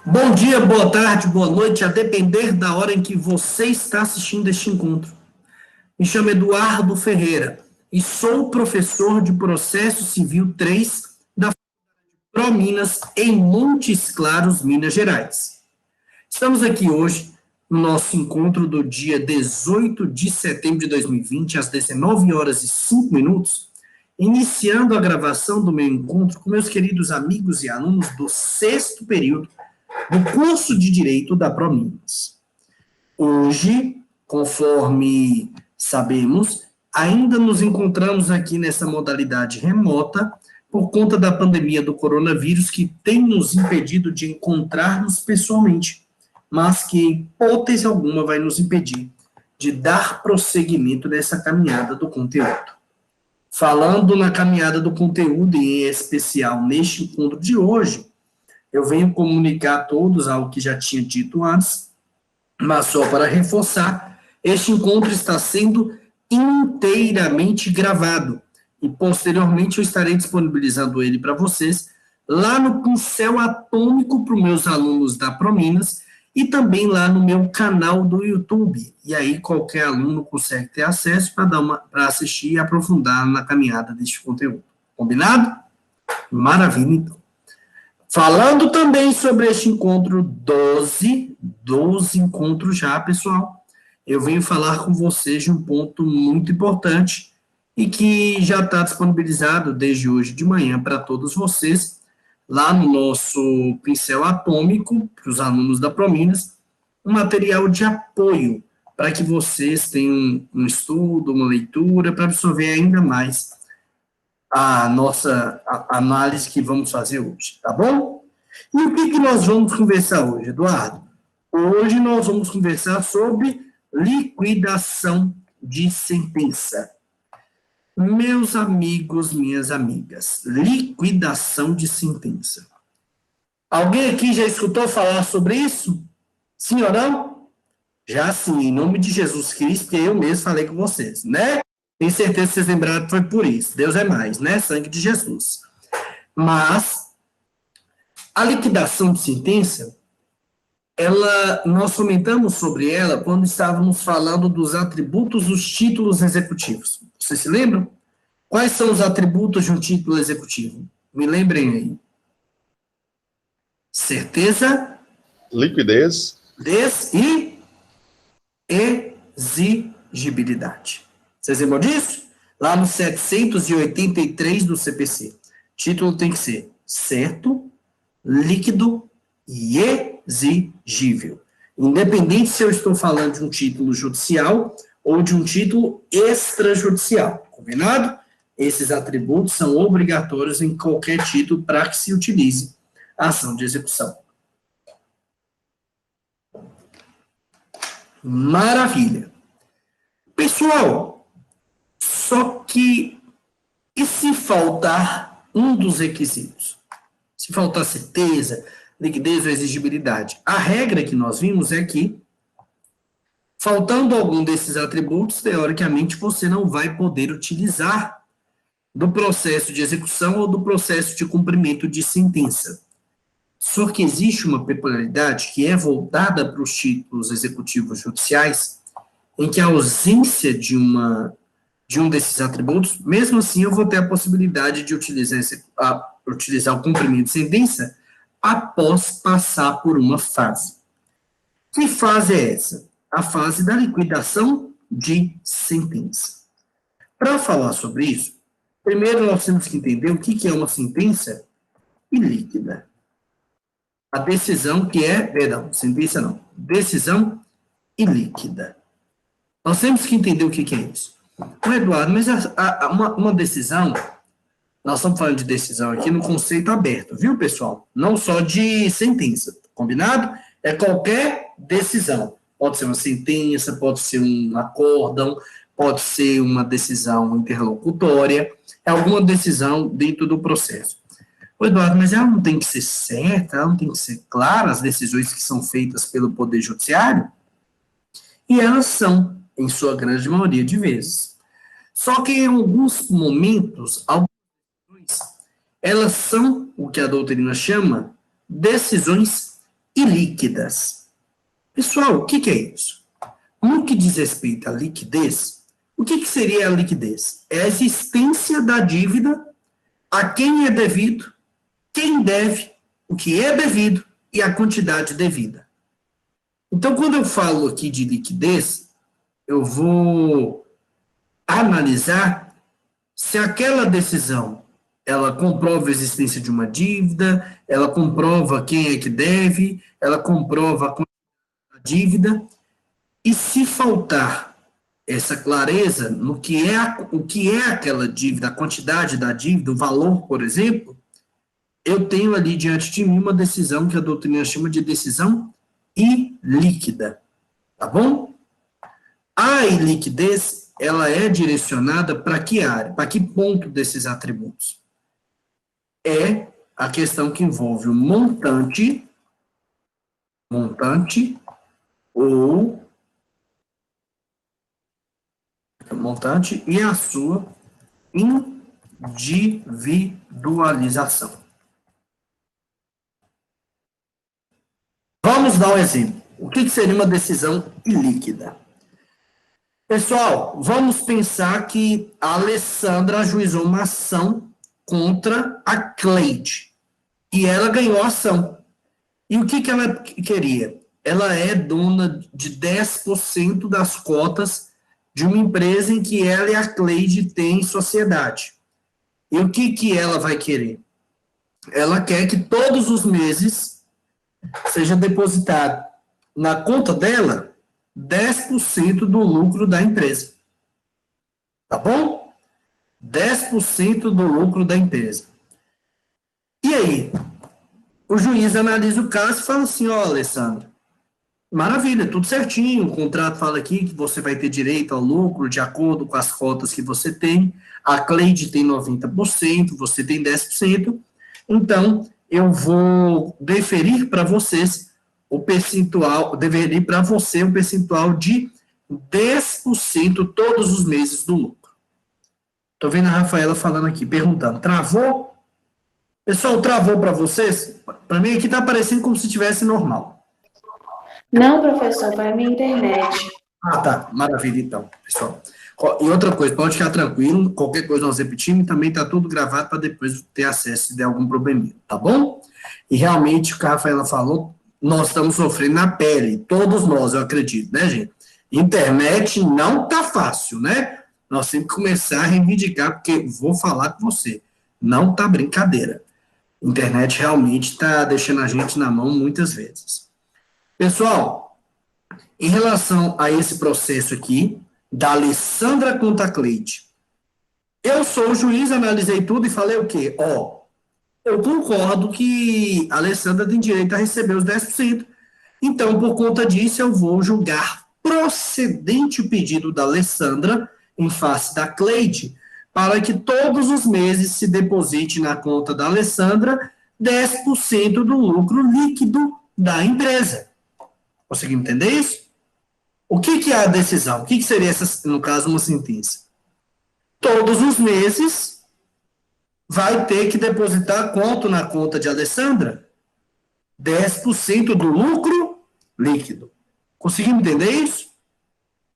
Bom dia, boa tarde, boa noite, a depender da hora em que você está assistindo este encontro. Me chamo Eduardo Ferreira e sou professor de Processo Civil 3 da ProMinas em Montes Claros, Minas Gerais. Estamos aqui hoje no nosso encontro do dia 18 de setembro de 2020, às 19 horas e 5 minutos, iniciando a gravação do meu encontro com meus queridos amigos e alunos do sexto período do curso de Direito da ProMinas. Hoje, conforme sabemos, ainda nos encontramos aqui nessa modalidade remota por conta da pandemia do coronavírus que tem nos impedido de encontrar-nos pessoalmente, mas que, em hipótese alguma, vai nos impedir de dar prosseguimento nessa caminhada do conteúdo. Falando na caminhada do conteúdo, e em especial neste encontro de hoje, eu venho comunicar a todos algo que já tinha dito antes, mas só para reforçar, este encontro está sendo inteiramente gravado e posteriormente eu estarei disponibilizando ele para vocês lá no Pincel Atômico para os meus alunos da ProMinas e também lá no meu canal do YouTube. E aí qualquer aluno consegue ter acesso para assistir e aprofundar na caminhada deste conteúdo. Combinado? Maravilha, então. Falando também sobre este encontro 12 encontros já, pessoal, eu venho falar com vocês de um ponto muito importante e que já está disponibilizado desde hoje de manhã para todos vocês, lá no nosso Pincel Atômico, para os alunos da ProMinas, um material de apoio para que vocês tenham um estudo, uma leitura, para absorver ainda mais a nossa análise que vamos fazer hoje, tá bom? E o que nós vamos conversar hoje, Eduardo? Hoje nós vamos conversar sobre liquidação de sentença. Meus amigos, minhas amigas, liquidação de sentença. Alguém aqui já escutou falar sobre isso? Sim ou não? Já sim, em nome de Jesus Cristo, que eu mesmo falei com vocês, né? Tenho certeza que vocês lembraram que foi por isso. Deus é mais, né? Sangue de Jesus. Mas a liquidação de sentença, nós comentamos sobre ela quando estávamos falando dos atributos dos títulos executivos. Vocês se lembram? Quais são os atributos de um título executivo? Me lembrem aí. Certeza. Liquidez. E exigibilidade. Vocês lembram disso? Lá no 783 do CPC. Título tem que ser certo, líquido e exigível. Independente se eu estou falando de um título judicial ou de um título extrajudicial. Combinado? Esses atributos são obrigatórios em qualquer título para que se utilize a ação de execução. Maravilha. Pessoal, só que, e se faltar um dos requisitos? Se faltar certeza, liquidez ou exigibilidade? A regra que nós vimos é que, faltando algum desses atributos, teoricamente, você não vai poder utilizar do processo de execução ou do processo de cumprimento de sentença. Só que existe uma peculiaridade que é voltada para os títulos executivos judiciais, em que a ausência de um desses atributos, mesmo assim eu vou ter a possibilidade de utilizar o cumprimento de sentença após passar por uma fase. Que fase é essa? A fase da liquidação de sentença. Para falar sobre isso, primeiro nós temos que entender o que é uma sentença ilíquida. A decisão que é, sentença não, decisão ilíquida. Nós temos que entender o que é isso. Eduardo, mas uma decisão, nós estamos falando de decisão aqui no conceito aberto, viu, pessoal? Não só de sentença, combinado? É qualquer decisão. Pode ser uma sentença, pode ser um acórdão, pode ser uma decisão interlocutória, é alguma decisão dentro do processo. Eduardo, mas ela não tem que ser certa, ela não tem que ser clara, as decisões que são feitas pelo Poder Judiciário? E elas são, em sua grande maioria de vezes. Só que em alguns momentos, elas são o que a doutrina chama decisões e líquidas. Pessoal, o que é isso? No que diz respeito à liquidez, o que seria a liquidez? É a existência da dívida, a quem é devido, quem deve, o que é devido e a quantidade devida. Então, quando eu falo aqui de liquidez, eu vou analisar se aquela decisão ela comprova a existência de uma dívida, ela comprova quem é que deve, ela comprova a quantidade da dívida, e se faltar essa clareza no que o que é aquela dívida, a quantidade da dívida, o valor, por exemplo, eu tenho ali diante de mim uma decisão que a doutrina chama de decisão ilíquida, tá bom? A iliquidez, ela é direcionada para que área, para que ponto desses atributos? É a questão que envolve o montante ou montante e a sua individualização. Vamos dar um exemplo. O que seria uma decisão ilíquida? Pessoal, vamos pensar que a Alessandra ajuizou uma ação contra a Cleide. E ela ganhou a ação. E o que ela queria? Ela é dona de 10% das cotas de uma empresa em que ela e a Cleide têm sociedade. E o que ela vai querer? Ela quer que todos os meses seja depositado na conta dela 10% do lucro da empresa. Tá bom? 10% do lucro da empresa. E aí? O juiz analisa o caso e fala assim, ó, Alessandra, maravilha, tudo certinho, o contrato fala aqui que você vai ter direito ao lucro de acordo com as cotas que você tem, a Cleide tem 90%, você tem 10%, então eu vou deferir para vocês o percentual, deveria para você um percentual de 10% todos os meses do lucro. Tô vendo a Rafaela falando aqui, perguntando, travou? Pessoal, travou para vocês? Para mim aqui tá aparecendo como se estivesse normal. Não, professor, foi a minha internet. Ah, tá. Maravilha, então, pessoal. E outra coisa, pode ficar tranquilo, qualquer coisa nós repetimos, também tá tudo gravado para depois ter acesso se der algum probleminha, tá bom? E realmente, o que a Rafaela falou, nós estamos sofrendo na pele, todos nós, eu acredito, né, gente? Internet não tá fácil, né? Nós temos que começar a reivindicar, porque vou falar com você, não tá brincadeira. Internet realmente está deixando a gente na mão muitas vezes. Pessoal, em relação a esse processo aqui, da Alessandra contra a Cleide, eu sou o juiz, analisei tudo e falei o quê? Ó, eu concordo que a Alessandra tem direito a receber os 10%, então, por conta disso, eu vou julgar procedente o pedido da Alessandra em face da Cleide, para que todos os meses se deposite na conta da Alessandra 10% do lucro líquido da empresa. Conseguiu entender isso? O que é a decisão? O que seria, no caso, uma sentença? Todos os meses vai ter que depositar quanto na conta de Alessandra? 10% do lucro líquido. Conseguiu entender isso?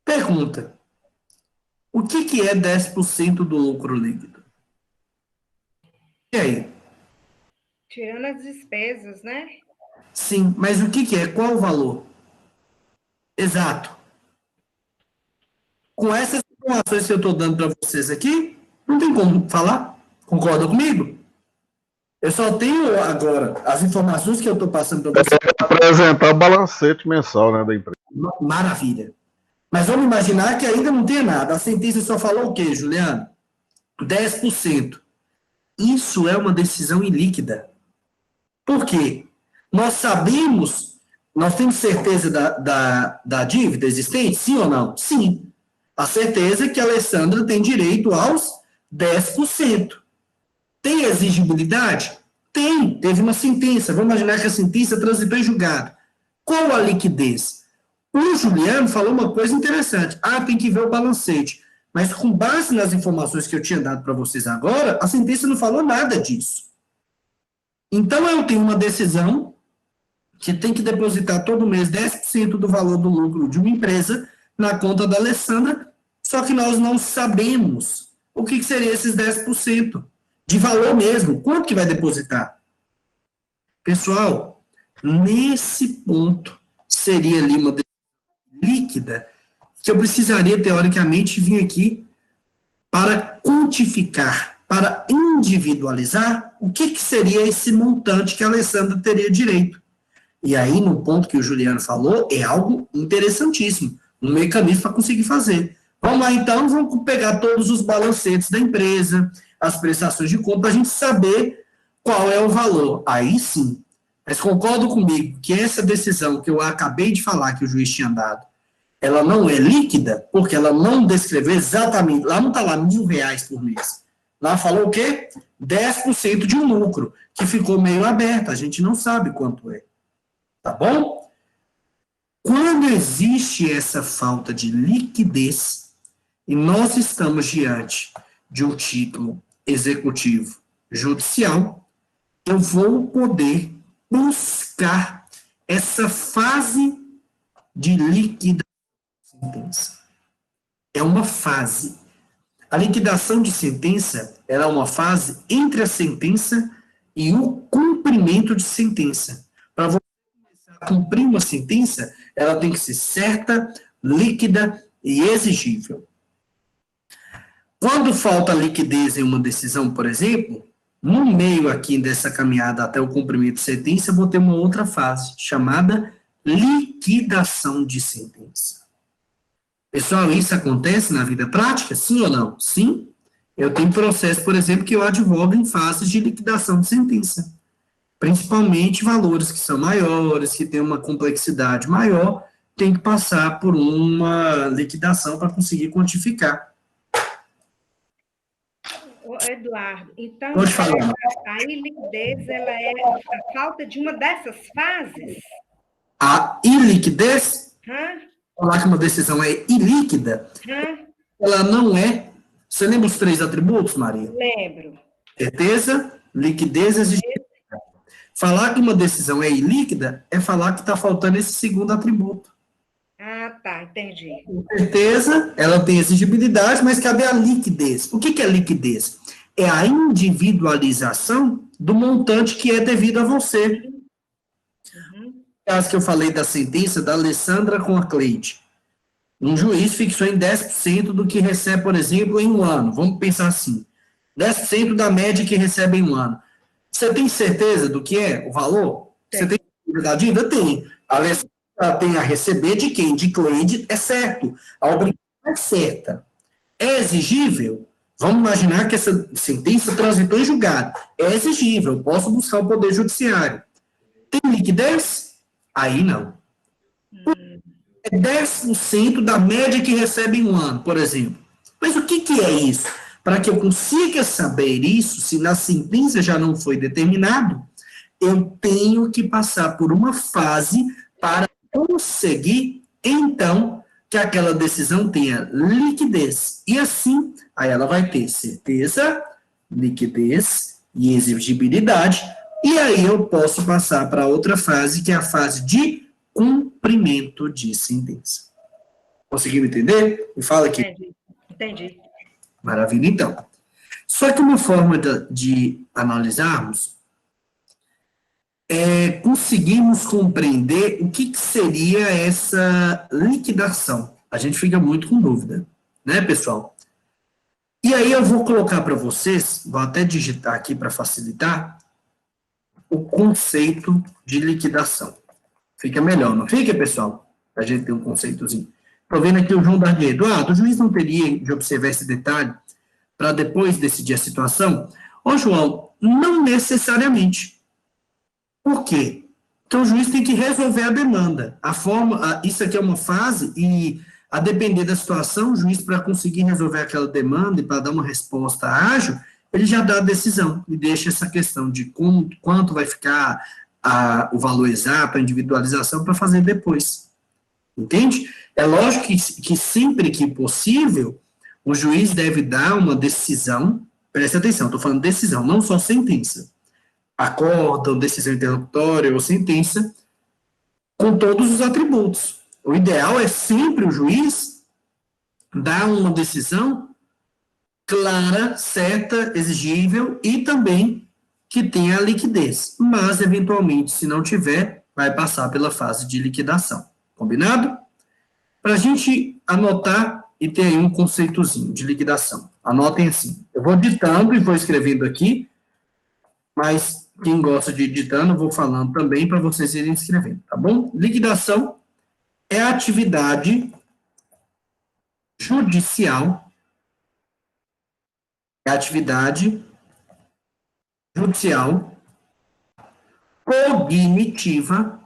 Pergunta. O que é 10% do lucro líquido? E aí? Tirando as despesas, né? Sim, mas o que é? Qual o valor? Exato. Com essas informações que eu estou dando para vocês aqui, não tem como falar. Concorda comigo? Eu só tenho agora as informações que eu estou passando para vocês. Apresentar o balancete mensal, né, da empresa. Maravilha. Mas vamos imaginar que ainda não tem nada. A sentença só falou o quê, Juliano? 10%. Isso é uma decisão ilíquida. Por quê? Nós sabemos, nós temos certeza da dívida existente? Sim ou não? Sim. A certeza é que a Alessandra tem direito aos 10%. Tem exigibilidade? Tem. Teve uma sentença. Vamos imaginar que a sentença transitou em julgado. Qual a liquidez? O Juliano falou uma coisa interessante. Tem que ver o balancete. Mas com base nas informações que eu tinha dado para vocês agora, a sentença não falou nada disso. Então, eu tenho uma decisão que tem que depositar todo mês 10% do valor do lucro de uma empresa na conta da Alessandra, só que nós não sabemos o que seria esses 10% de valor mesmo. Quanto que vai depositar? Pessoal, nesse ponto, seria ali uma decisão líquida que eu precisaria, teoricamente, vir aqui para quantificar, para individualizar o que seria esse montante que a Alessandra teria direito. E aí, no ponto que o Juliano falou, é algo interessantíssimo, um mecanismo para conseguir fazer. Vamos lá, então, vamos pegar todos os balancetes da empresa, as prestações de conta, para a gente saber qual é o valor. Aí sim, mas concordo comigo que essa decisão que eu acabei de falar que o juiz tinha dado, ela não é líquida, porque ela não descreveu exatamente, lá não está lá R$1.000 por mês. Lá falou o quê? 10% de um lucro, que ficou meio aberto, a gente não sabe quanto é. Tá bom? Quando existe essa falta de liquidez, e nós estamos diante de um título executivo judicial, eu vou poder buscar essa fase de liquidação de sentença. É uma fase. A liquidação de sentença ela é uma fase entre a sentença e o cumprimento de sentença. Para você começar a cumprir uma sentença, ela tem que ser certa, líquida e exigível. Quando falta liquidez em uma decisão, por exemplo, no meio aqui dessa caminhada até o cumprimento de sentença, eu vou ter uma outra fase, chamada liquidação de sentença. Pessoal, isso acontece na vida prática? Sim ou não? Sim. Eu tenho processo, por exemplo, que eu advogo em fases de liquidação de sentença. Principalmente valores que são maiores, que têm uma complexidade maior, tem que passar por uma liquidação para conseguir quantificar. Eduardo, então Pode falar. a iliquidez ela é a falta de uma dessas fases? A iliquidez, Hã? falar que uma decisão é ilíquida, Hã? ela não é... Você lembra os 3 atributos, Maria? Lembro. Certeza, liquidez e exigibilidade. Falar que uma decisão é ilíquida é falar que está faltando esse segundo atributo. Ah, tá, entendi. Com certeza, ela tem exigibilidade, mas cadê a liquidez? O que é liquidez? É a individualização do montante que é devido a você. Uhum. No caso que eu falei da sentença da Alessandra com a Cleide. Um juiz fixou em 10% do que recebe, por exemplo, em um ano. Vamos pensar assim. 10% da média que recebe em um ano. Você tem certeza do que é o valor? Você tem certeza da dívida? Tem. A Alessandra tem a receber de quem? De Cleide, é certo. A obrigação é certa. É exigível? Vamos imaginar que essa sentença transitou em julgado. É exigível, posso buscar o Poder Judiciário. Tem liquidez? Aí não. É 10% da média que recebe em um ano, por exemplo. Mas o que é isso? Para que eu consiga saber isso, se na sentença já não foi determinado, eu tenho que passar por uma fase para conseguir, então, que aquela decisão tenha liquidez. E assim, aí ela vai ter certeza, liquidez e exigibilidade, e aí eu posso passar para outra fase, que é a fase de cumprimento de sentença. Conseguiu entender? Me fala aqui. Entendi. Maravilha, então. Só que uma forma de analisarmos é conseguirmos compreender o que seria essa liquidação. A gente fica muito com dúvida, né, pessoal? E aí eu vou colocar para vocês, vou até digitar aqui para facilitar, o conceito de liquidação. Fica melhor, não fica, pessoal? A gente tem um conceitozinho. Estou vendo aqui o João Dardier. Eduardo, o juiz não teria de observar esse detalhe para depois decidir a situação? Ô, João, não necessariamente. Por quê? Então, o juiz tem que resolver a demanda. Isso aqui é uma fase e, a depender da situação, o juiz, para conseguir resolver aquela demanda e para dar uma resposta ágil, ele já dá a decisão e deixa essa questão de quanto vai ficar o valor exato, a individualização, para fazer depois. Entende? É lógico que sempre que possível, o juiz deve dar uma decisão, preste atenção, estou falando decisão, não só sentença. Acordo, decisão interlocutória ou sentença, com todos os atributos. O ideal é sempre o juiz dar uma decisão clara, certa, exigível e também que tenha liquidez. Mas, eventualmente, se não tiver, vai passar pela fase de liquidação. Combinado? Para a gente anotar e ter aí um conceitozinho de liquidação. Anotem assim. Eu vou ditando e vou escrevendo aqui, mas quem gosta de ditando, eu vou falando também para vocês irem escrevendo, tá bom? Liquidação é a atividade judicial, é a atividade judicial cognitiva,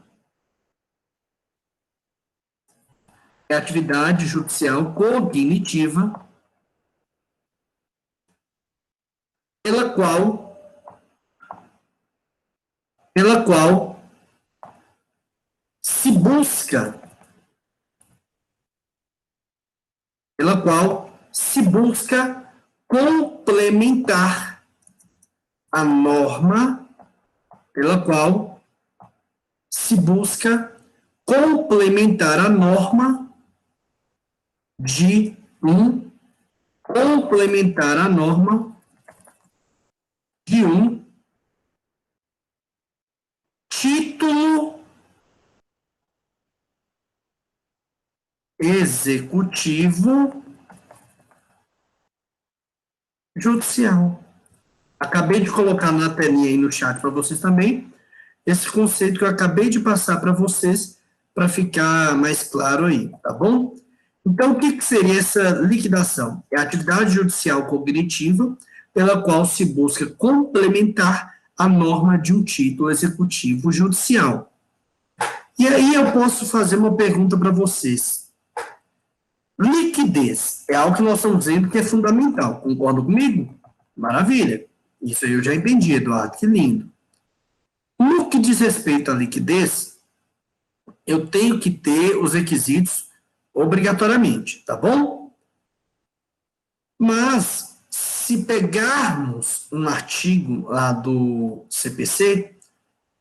é a atividade judicial cognitiva pela qual se busca, complementar a norma, pela qual se busca complementar a norma de um título executivo judicial. Acabei de colocar na telinha aí no chat para vocês também, esse conceito que eu acabei de passar para vocês, para ficar mais claro aí, tá bom? Então, o que seria essa liquidação? É a atividade judicial cognitiva pela qual se busca complementar a norma de um título executivo judicial. E aí eu posso fazer uma pergunta para vocês. Liquidez é algo que nós estamos dizendo que é fundamental. Concordam comigo? Maravilha. Isso aí eu já entendi, Eduardo. Que lindo. No que diz respeito à liquidez, eu tenho que ter os requisitos obrigatoriamente, tá bom? Mas, se pegarmos um artigo lá do CPC,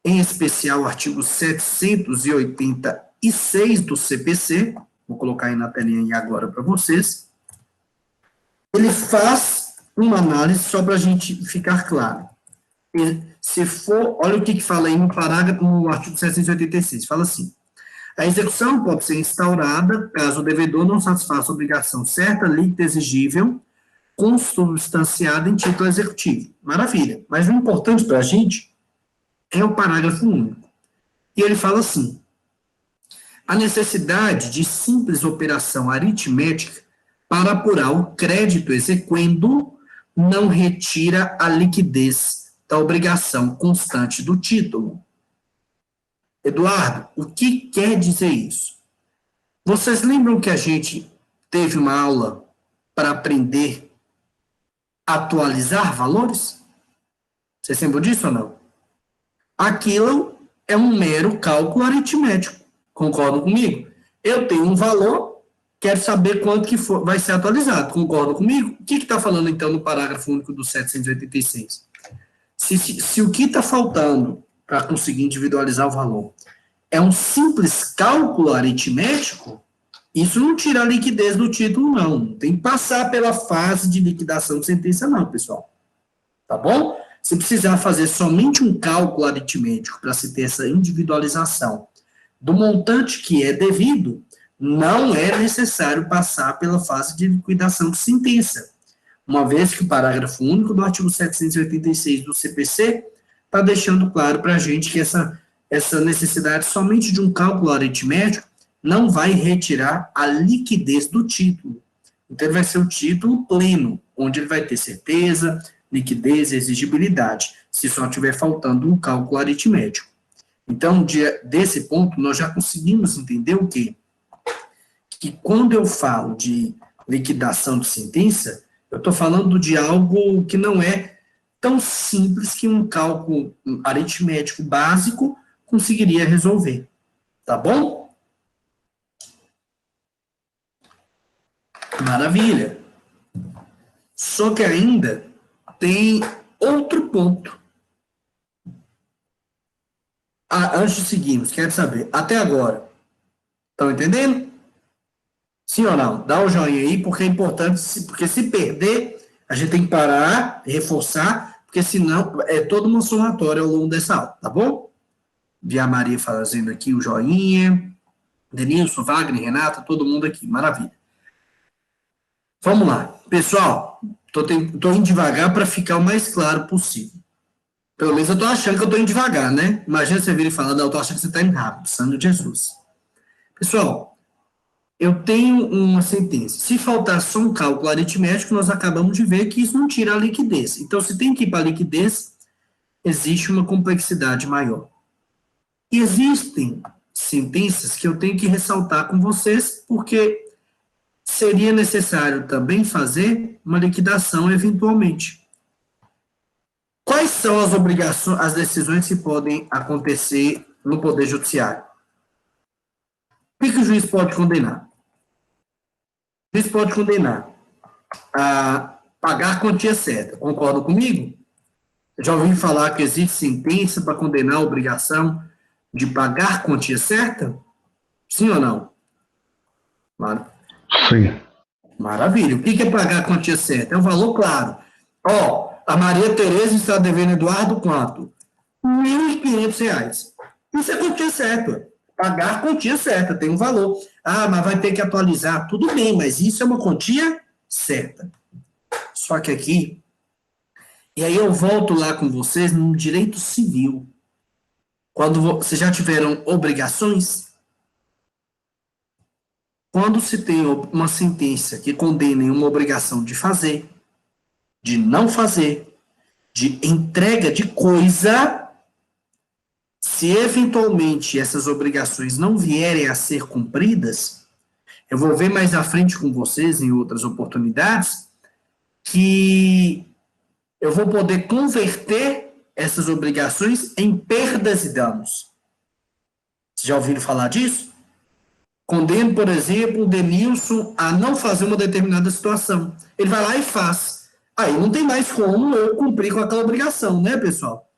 em especial o artigo 786 do CPC, vou colocar aí na telinha agora para vocês, ele faz uma análise só para a gente ficar claro. Se for, olha o que fala aí no parágrafo, no artigo 786, fala assim: a execução pode ser instaurada caso o devedor não satisfaça a obrigação certa, líquida, exigível, consubstanciada em título executivo. Maravilha. Mas o importante para a gente é o parágrafo único. E ele fala assim: a necessidade de simples operação aritmética para apurar o crédito exequendo não retira a liquidez da obrigação constante do título. Eduardo, o que quer dizer isso? Vocês lembram que a gente teve uma aula para aprender a atualizar valores? Vocês lembram disso ou não? Aquilo é um mero cálculo aritmético. Concordam comigo? Eu tenho um valor, quero saber quanto que vai ser atualizado. Concordam comigo? O que está falando, então, no parágrafo único do 786? Se o que está faltando para conseguir individualizar o valor é um simples cálculo aritmético, isso não tira a liquidez do título, não. Tem que passar pela fase de liquidação de sentença, não, pessoal. Tá bom? Se precisar fazer somente um cálculo aritmético para se ter essa individualização do montante que é devido, não é necessário passar pela fase de liquidação de sentença, uma vez que o parágrafo único do artigo 786 do CPC está deixando claro para a gente que essa necessidade somente de um cálculo aritmético não vai retirar a liquidez do título. Então, ele vai ser o título pleno, onde ele vai ter certeza, liquidez e exigibilidade, se só estiver faltando um cálculo aritmético. Então, desse ponto, nós já conseguimos entender o quê? Que quando eu falo de liquidação de sentença, eu estou falando de algo que não é tão simples que um cálculo aritmético básico conseguiria resolver. Tá bom? Maravilha. Só que ainda tem outro ponto. Antes de seguirmos, quero saber, até agora, estão entendendo? Sim ou não? Dá o joinha aí, porque é importante, porque se perder, a gente tem que parar, reforçar, porque senão é todo uma somatória ao longo dessa aula, tá bom? Vi a Maria fazendo aqui o joinha, Denilson, Wagner, Renata, todo mundo aqui, maravilha. Vamos lá. Pessoal, tô indo devagar para ficar o mais claro possível. Pelo menos eu tô achando que eu tô indo devagar, né? Imagina você vir e falar, não, eu tô achando que você tá indo rápido, sangue de Jesus. Pessoal, eu tenho uma sentença. Se faltar só um cálculo aritmético, nós acabamos de ver que isso não tira a liquidez. Então, se tem que ir para a liquidez, existe uma complexidade maior. E existem sentenças que eu tenho que ressaltar com vocês, porque seria necessário também fazer uma liquidação eventualmente. Quais são as obrigações, as decisões que podem acontecer no Poder Judiciário? O que o juiz pode condenar? O juiz pode condenar a pagar a quantia certa. Concordam comigo? Já ouvi falar que existe sentença para condenar a obrigação de pagar quantia certa? Sim ou não? Sim. Maravilha. O que é pagar a quantia certa? É um valor claro. A Maria Tereza está devendo Eduardo quanto? R$ 1.500. Isso é quantia certa. Pagar a quantia certa, tem um valor. Mas vai ter que atualizar. Tudo bem, mas isso é uma quantia certa. Só que aqui, e aí eu volto lá com vocês no direito civil. Quando vocês já tiveram obrigações, quando se tem uma sentença que condena uma obrigação de fazer, de não fazer, de entrega de coisa, se eventualmente essas obrigações não vierem a ser cumpridas, eu vou ver mais à frente com vocês em outras oportunidades, que eu vou poder converter essas obrigações em perdas e danos. Vocês já ouviram falar disso? Condeno, por exemplo, o Denilson a não fazer uma determinada situação. Ele vai lá e faz. Aí não tem mais como eu cumprir com aquela obrigação, né, pessoal?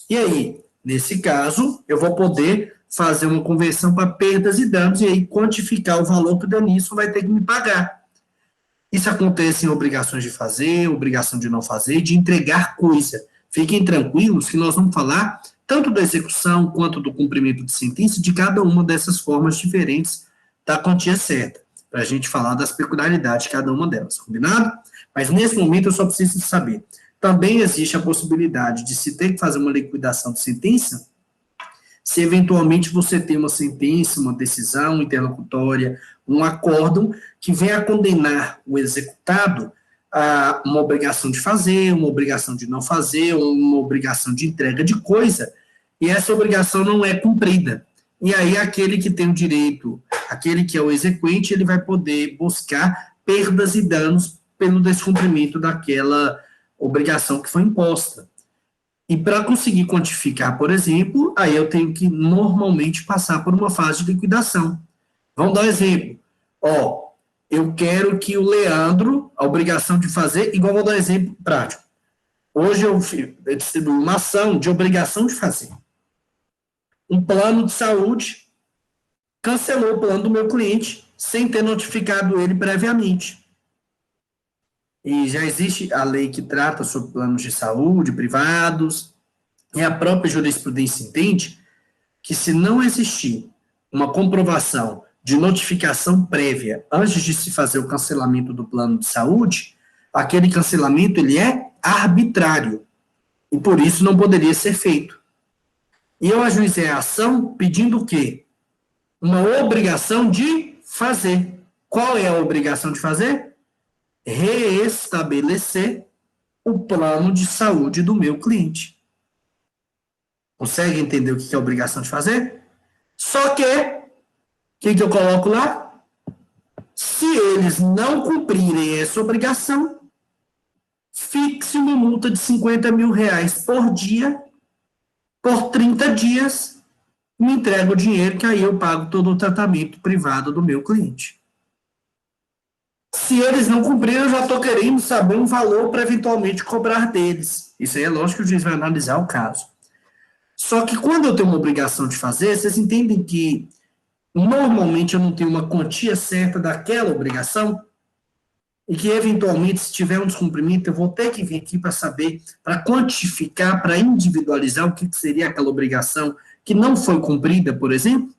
E aí, nesse caso, eu vou poder fazer uma conversão para perdas e danos e aí quantificar o valor que o Denilson vai ter que me pagar. Isso acontece em obrigações de fazer, obrigação de não fazer, de entregar coisa. Fiquem tranquilos que nós vamos falar tanto da execução quanto do cumprimento de sentença de cada uma dessas formas diferentes da quantia certa, para a gente falar das peculiaridades de cada uma delas, combinado? Mas nesse momento eu só preciso saber, também existe a possibilidade de se ter que fazer uma liquidação de sentença, se eventualmente você tem uma sentença, uma decisão interlocutória, um acórdão que venha a condenar o executado a uma obrigação de fazer, uma obrigação de não fazer, ou uma obrigação de entrega de coisa, e essa obrigação não é cumprida. E aí aquele que tem o direito, aquele que é o exequente, ele vai poder buscar perdas e danos pelo descumprimento daquela obrigação que foi imposta. E para conseguir quantificar, por exemplo, aí eu tenho que normalmente passar por uma fase de liquidação. Vamos dar um exemplo. Eu quero que o Leandro, a obrigação de fazer, igual vou dar um exemplo prático. Hoje eu distribuí uma ação de obrigação de fazer. Um plano de saúde cancelou o plano do meu cliente sem ter notificado ele previamente. E já existe a lei que trata sobre planos de saúde privados, e a própria jurisprudência entende que se não existir uma comprovação de notificação prévia antes de se fazer o cancelamento do plano de saúde, aquele cancelamento ele é arbitrário, e por isso não poderia ser feito. E eu ajuizei a ação pedindo o quê? Uma obrigação de fazer. Qual é a obrigação de fazer? Reestabelecer o plano de saúde do meu cliente. Consegue entender o que é a obrigação de fazer? Só que, o que eu coloco lá? Se eles não cumprirem essa obrigação, fixe uma multa de R$50 mil por dia, por 30 dias, me entrega o dinheiro, que aí eu pago todo o tratamento privado do meu cliente. Se eles não cumprirem, eu já estou querendo saber um valor para eventualmente cobrar deles. Isso aí é lógico que o juiz vai analisar o caso. Só que quando eu tenho uma obrigação de fazer, vocês entendem que normalmente eu não tenho uma quantia certa daquela obrigação? E que, eventualmente, se tiver um descumprimento, eu vou ter que vir aqui para saber, para quantificar, para individualizar o que seria aquela obrigação que não foi cumprida, por exemplo?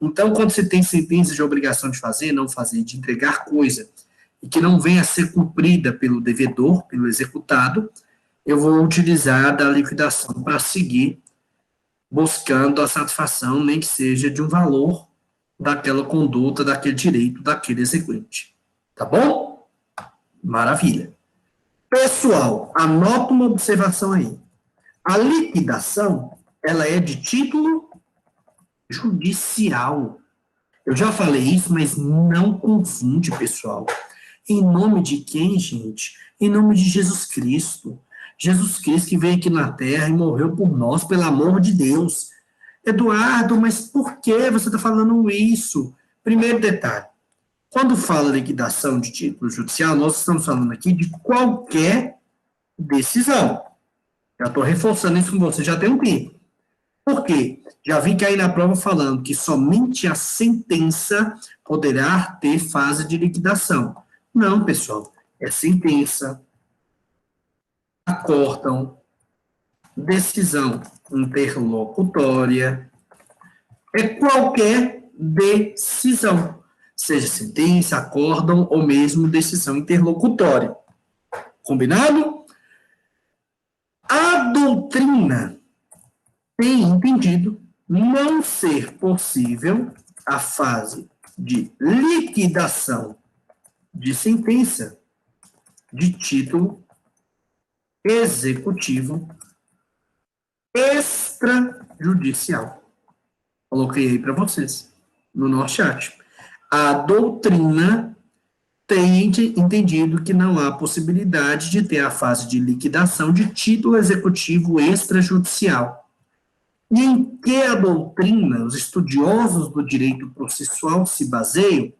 Então, quando você tem sentença de obrigação de fazer, não fazer, de entregar coisa, e que não venha a ser cumprida pelo devedor, pelo executado, eu vou utilizar da liquidação para seguir buscando a satisfação, nem que seja de um valor daquela conduta, daquele direito, daquele exequente. Tá bom? Maravilha. Pessoal, anota uma observação aí. A liquidação, ela é de título judicial. Eu já falei isso, mas não confunde, pessoal. Em nome de quem, gente? Em nome de Jesus Cristo. Jesus Cristo que veio aqui na Terra e morreu por nós, pelo amor de Deus. Eduardo, mas por que você está falando isso? Primeiro detalhe. Quando fala liquidação de título judicial, nós estamos falando aqui de qualquer decisão. Já estou reforçando isso com você, já tem um tempo. Por quê? Já vi cair na prova falando que somente a sentença poderá ter fase de liquidação. Não, pessoal. É sentença, acórdão, decisão interlocutória, é qualquer decisão. Seja sentença, acórdão ou mesmo decisão interlocutória. Combinado? A doutrina tem entendido não ser possível a fase de liquidação de sentença de título executivo extrajudicial. Coloquei aí para vocês no nosso chat. A doutrina tem entendido que não há possibilidade de ter a fase de liquidação de título executivo extrajudicial. E em que a doutrina, os estudiosos do direito processual se baseiam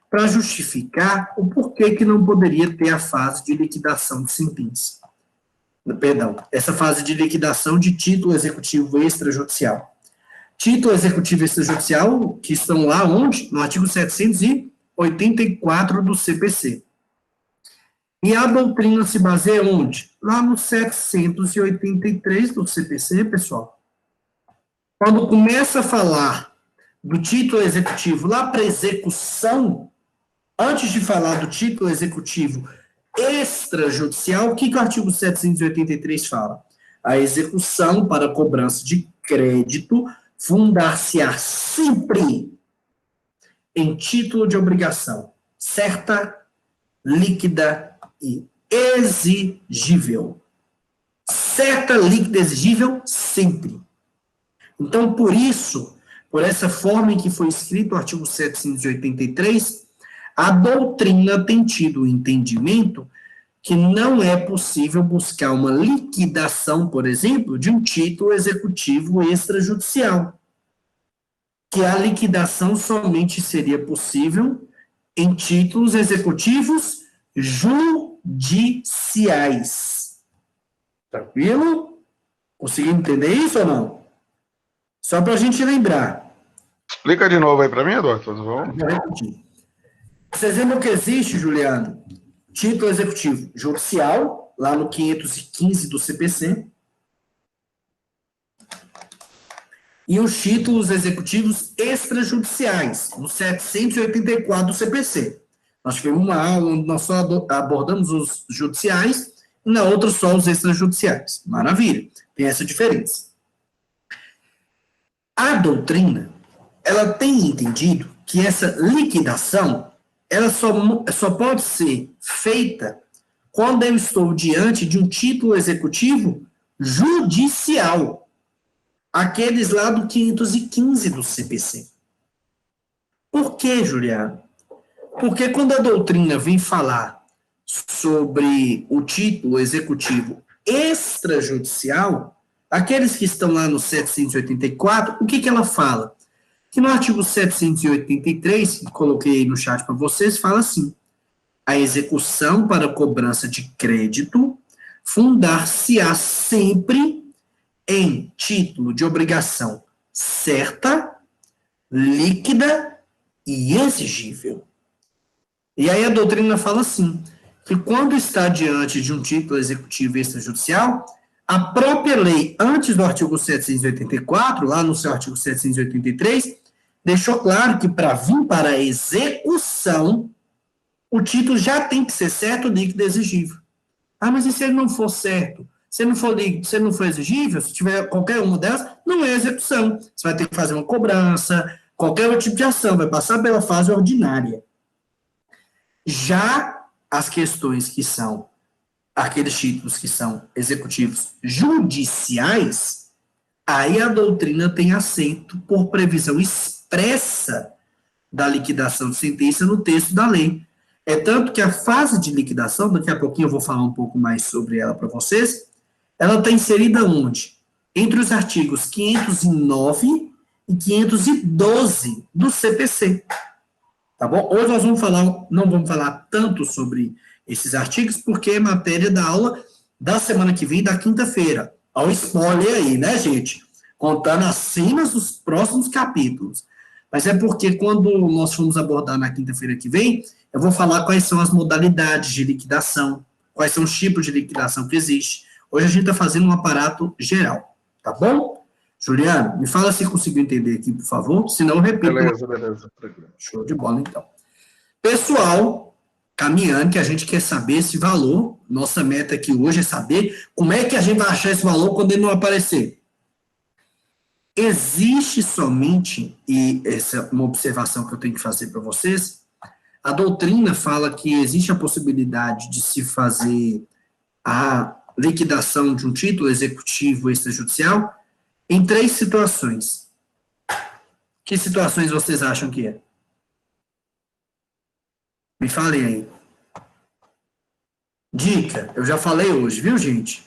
para justificar o porquê que não poderia ter a fase de liquidação de sentença. Perdão, essa fase de liquidação de título executivo extrajudicial. Título executivo extrajudicial, que estão lá onde? No artigo 784 do CPC. E a doutrina se baseia onde? Lá no 783 do CPC, pessoal. Quando começa a falar do título executivo lá para execução, antes de falar do título executivo extrajudicial, o que o artigo 783 fala? A execução para cobrança de crédito fundar-se-á sempre em título de obrigação, certa, líquida e exigível. Certa, líquida e exigível, sempre. Então, por isso, por essa forma em que foi escrito o artigo 783, a doutrina tem tido o entendimento que não é possível buscar uma liquidação, por exemplo, de um título executivo extrajudicial. Que a liquidação somente seria possível em títulos executivos judiciais. Tranquilo? Conseguiu entender isso ou não? Só para a gente lembrar. Explica de novo aí para mim, Eduardo. Vamos repetir. Vocês lembram que existe, Juliano, título executivo judicial, lá no 515 do CPC, e os títulos executivos extrajudiciais, no 784 do CPC. Nós tivemos uma aula onde nós só abordamos os judiciais, e na outra só os extrajudiciais. Maravilha, tem essa diferença. A doutrina, ela tem entendido que essa liquidação, ela só pode ser feita quando eu estou diante de um título executivo judicial. Aqueles lá do 515 do CPC. Por que, Juliano? Porque quando a doutrina vem falar sobre o título executivo extrajudicial, aqueles que estão lá no 784, o que ela fala? Que no artigo 783, que coloquei aí no chat para vocês, fala assim: a execução para cobrança de crédito fundar-se-á sempre em título de obrigação certa, líquida e exigível. E aí a doutrina fala assim, que quando está diante de um título executivo extrajudicial, a própria lei, antes do artigo 784, lá no seu artigo 783, deixou claro que para vir para a execução, o título já tem que ser certo, líquido e exigível. Ah, mas e se ele não for certo? Se não for líquido, se não for exigível, se tiver qualquer uma delas, não é execução. Você vai ter que fazer uma cobrança, qualquer outro tipo de ação, vai passar pela fase ordinária. Já as questões que são, aqueles títulos que são executivos judiciais, aí a doutrina tem aceito por previsão expressa da liquidação de sentença no texto da lei. É tanto que a fase de liquidação, daqui a pouquinho eu vou falar um pouco mais sobre ela para vocês, ela está inserida onde? Entre os artigos 509 e 512 do CPC. Tá bom? Hoje nós vamos falar, não vamos falar tanto sobre esses artigos, porque é matéria da aula da semana que vem, da quinta-feira. Olha o spoiler aí, né, gente? Contando as cenas dos próximos capítulos. Mas é porque quando nós formos abordar na quinta-feira que vem, eu vou falar quais são as modalidades de liquidação, quais são os tipos de liquidação que existe. Hoje a gente está fazendo um aparato geral, tá bom? Juliano, me fala se conseguiu entender aqui, por favor, senão eu repito. Beleza. Show de bola, então. Pessoal, caminhando, que a gente quer saber esse valor, nossa meta aqui hoje é saber como é que a gente vai achar esse valor quando ele não aparecer. Existe somente, e essa é uma observação que eu tenho que fazer para vocês, a doutrina fala que existe a possibilidade de se fazer a liquidação de um título executivo extrajudicial em 3 situações. Que situações vocês acham que é? Me falem aí. Dica, eu já falei hoje, viu, gente?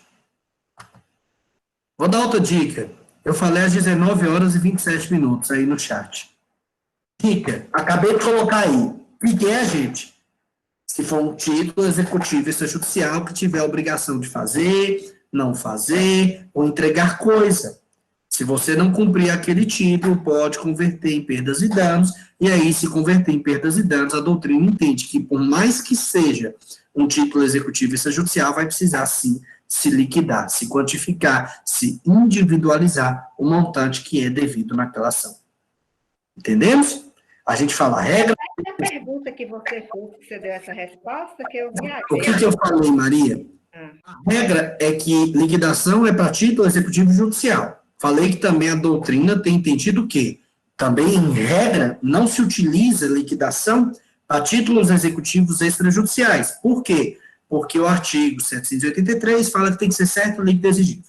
Vou dar outra dica. Eu falei às 19 horas e 27 minutos aí no chat. Dica, acabei de colocar aí. O que é, gente? Se for um título executivo extrajudicial que tiver a obrigação de fazer, não fazer, ou entregar coisa. Se você não cumprir aquele título, pode converter em perdas e danos, e aí, se converter em perdas e danos, a doutrina entende que, por mais que seja um título executivo extrajudicial, vai precisar, sim, se liquidar, se quantificar, se individualizar o montante que é devido naquela ação. Entendemos? A gente fala a regra. A pergunta que você fez, que você deu essa resposta, que eu viajei. O que eu falei, Maria? A regra é que liquidação é para título executivo judicial. Falei que também a doutrina tem entendido que, também em regra, não se utiliza liquidação para títulos executivos extrajudiciais. Por quê? Porque o artigo 783 fala que tem que ser certo, líquido e exigível.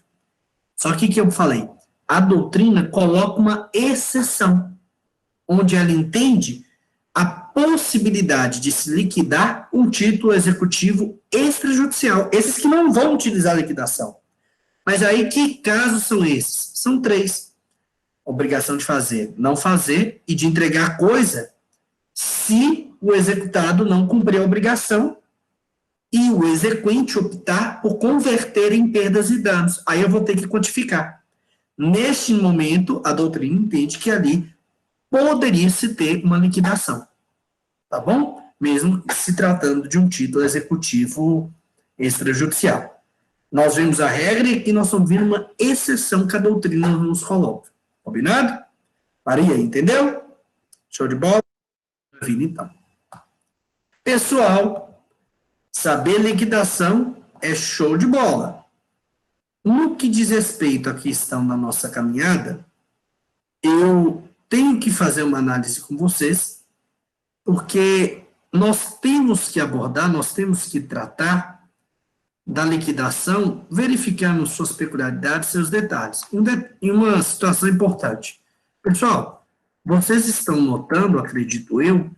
Só que o que eu falei? A doutrina coloca uma exceção, onde ela entende a possibilidade de se liquidar um título executivo extrajudicial. Esses que não vão utilizar a liquidação. Mas aí, que casos são esses? São 3. Obrigação de fazer, não fazer, e de entregar coisa, se o executado não cumprir a obrigação, e o exequente optar por converter em perdas e danos. Aí eu vou ter que quantificar. Neste momento, a doutrina entende que ali poderia-se ter uma liquidação. Tá bom? Mesmo se tratando de um título executivo extrajudicial. Nós vemos a regra e aqui nós estamos vendo uma exceção que a doutrina nos coloca. Combinado? Maria, entendeu? Show de bola? Então. Pessoal, saber liquidação é show de bola. No que diz respeito à questão da nossa caminhada, eu tenho que fazer uma análise com vocês, porque nós temos que abordar, nós temos que tratar da liquidação, verificando suas peculiaridades, seus detalhes. Em uma situação importante. Pessoal, vocês estão notando, acredito eu,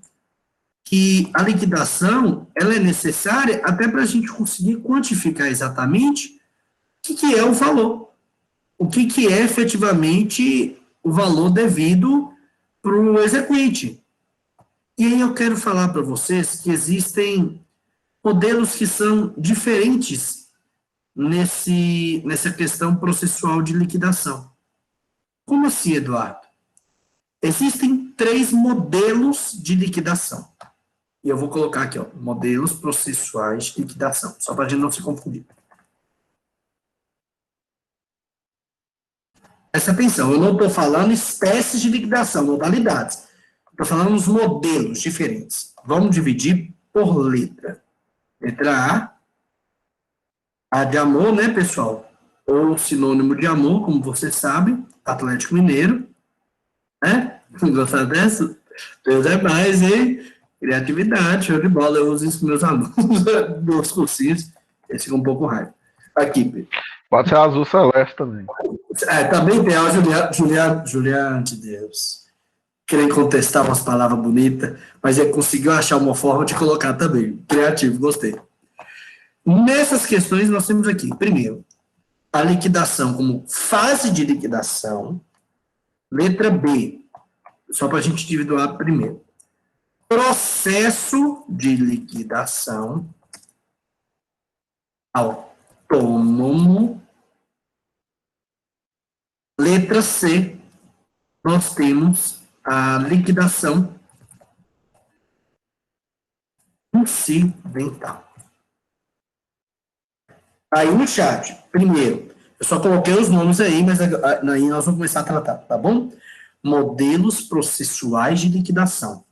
que a liquidação, ela é necessária até para a gente conseguir quantificar exatamente o que é o valor. O que é efetivamente o valor devido para o exequente. E aí eu quero falar para vocês que existem modelos que são diferentes nessa questão processual de liquidação. Como assim, Eduardo? Existem 3 modelos de liquidação. E eu vou colocar aqui, ó, modelos processuais de liquidação, só para a gente não se confundir. Presta atenção, eu não estou falando espécies de liquidação, modalidades. Estou falando os modelos diferentes. Vamos dividir por letra. Letra A de amor, né, pessoal? Ou sinônimo de amor, como você sabe, Atlético Mineiro. Né? Gostar dessa? Deus é mais, hein? Criatividade, show de bola. Eu uso isso com meus alunos, meus cursinhos. Eles ficam um pouco raiva. Aqui, Pedro. Pode ser azul celeste também. Também tem a Juliana de Deus. Querendo contestar umas palavras bonitas, mas ele conseguiu achar uma forma de colocar também. Criativo, gostei. Nessas questões, nós temos aqui, primeiro, a liquidação como fase de liquidação. Letra B, só para a gente individuar primeiro. Processo de liquidação autônomo. Letra C, nós temos a liquidação incidental. Aí no chat, primeiro, eu só coloquei os nomes aí, mas aí nós vamos começar a tratar, tá bom? Modelos processuais de liquidação.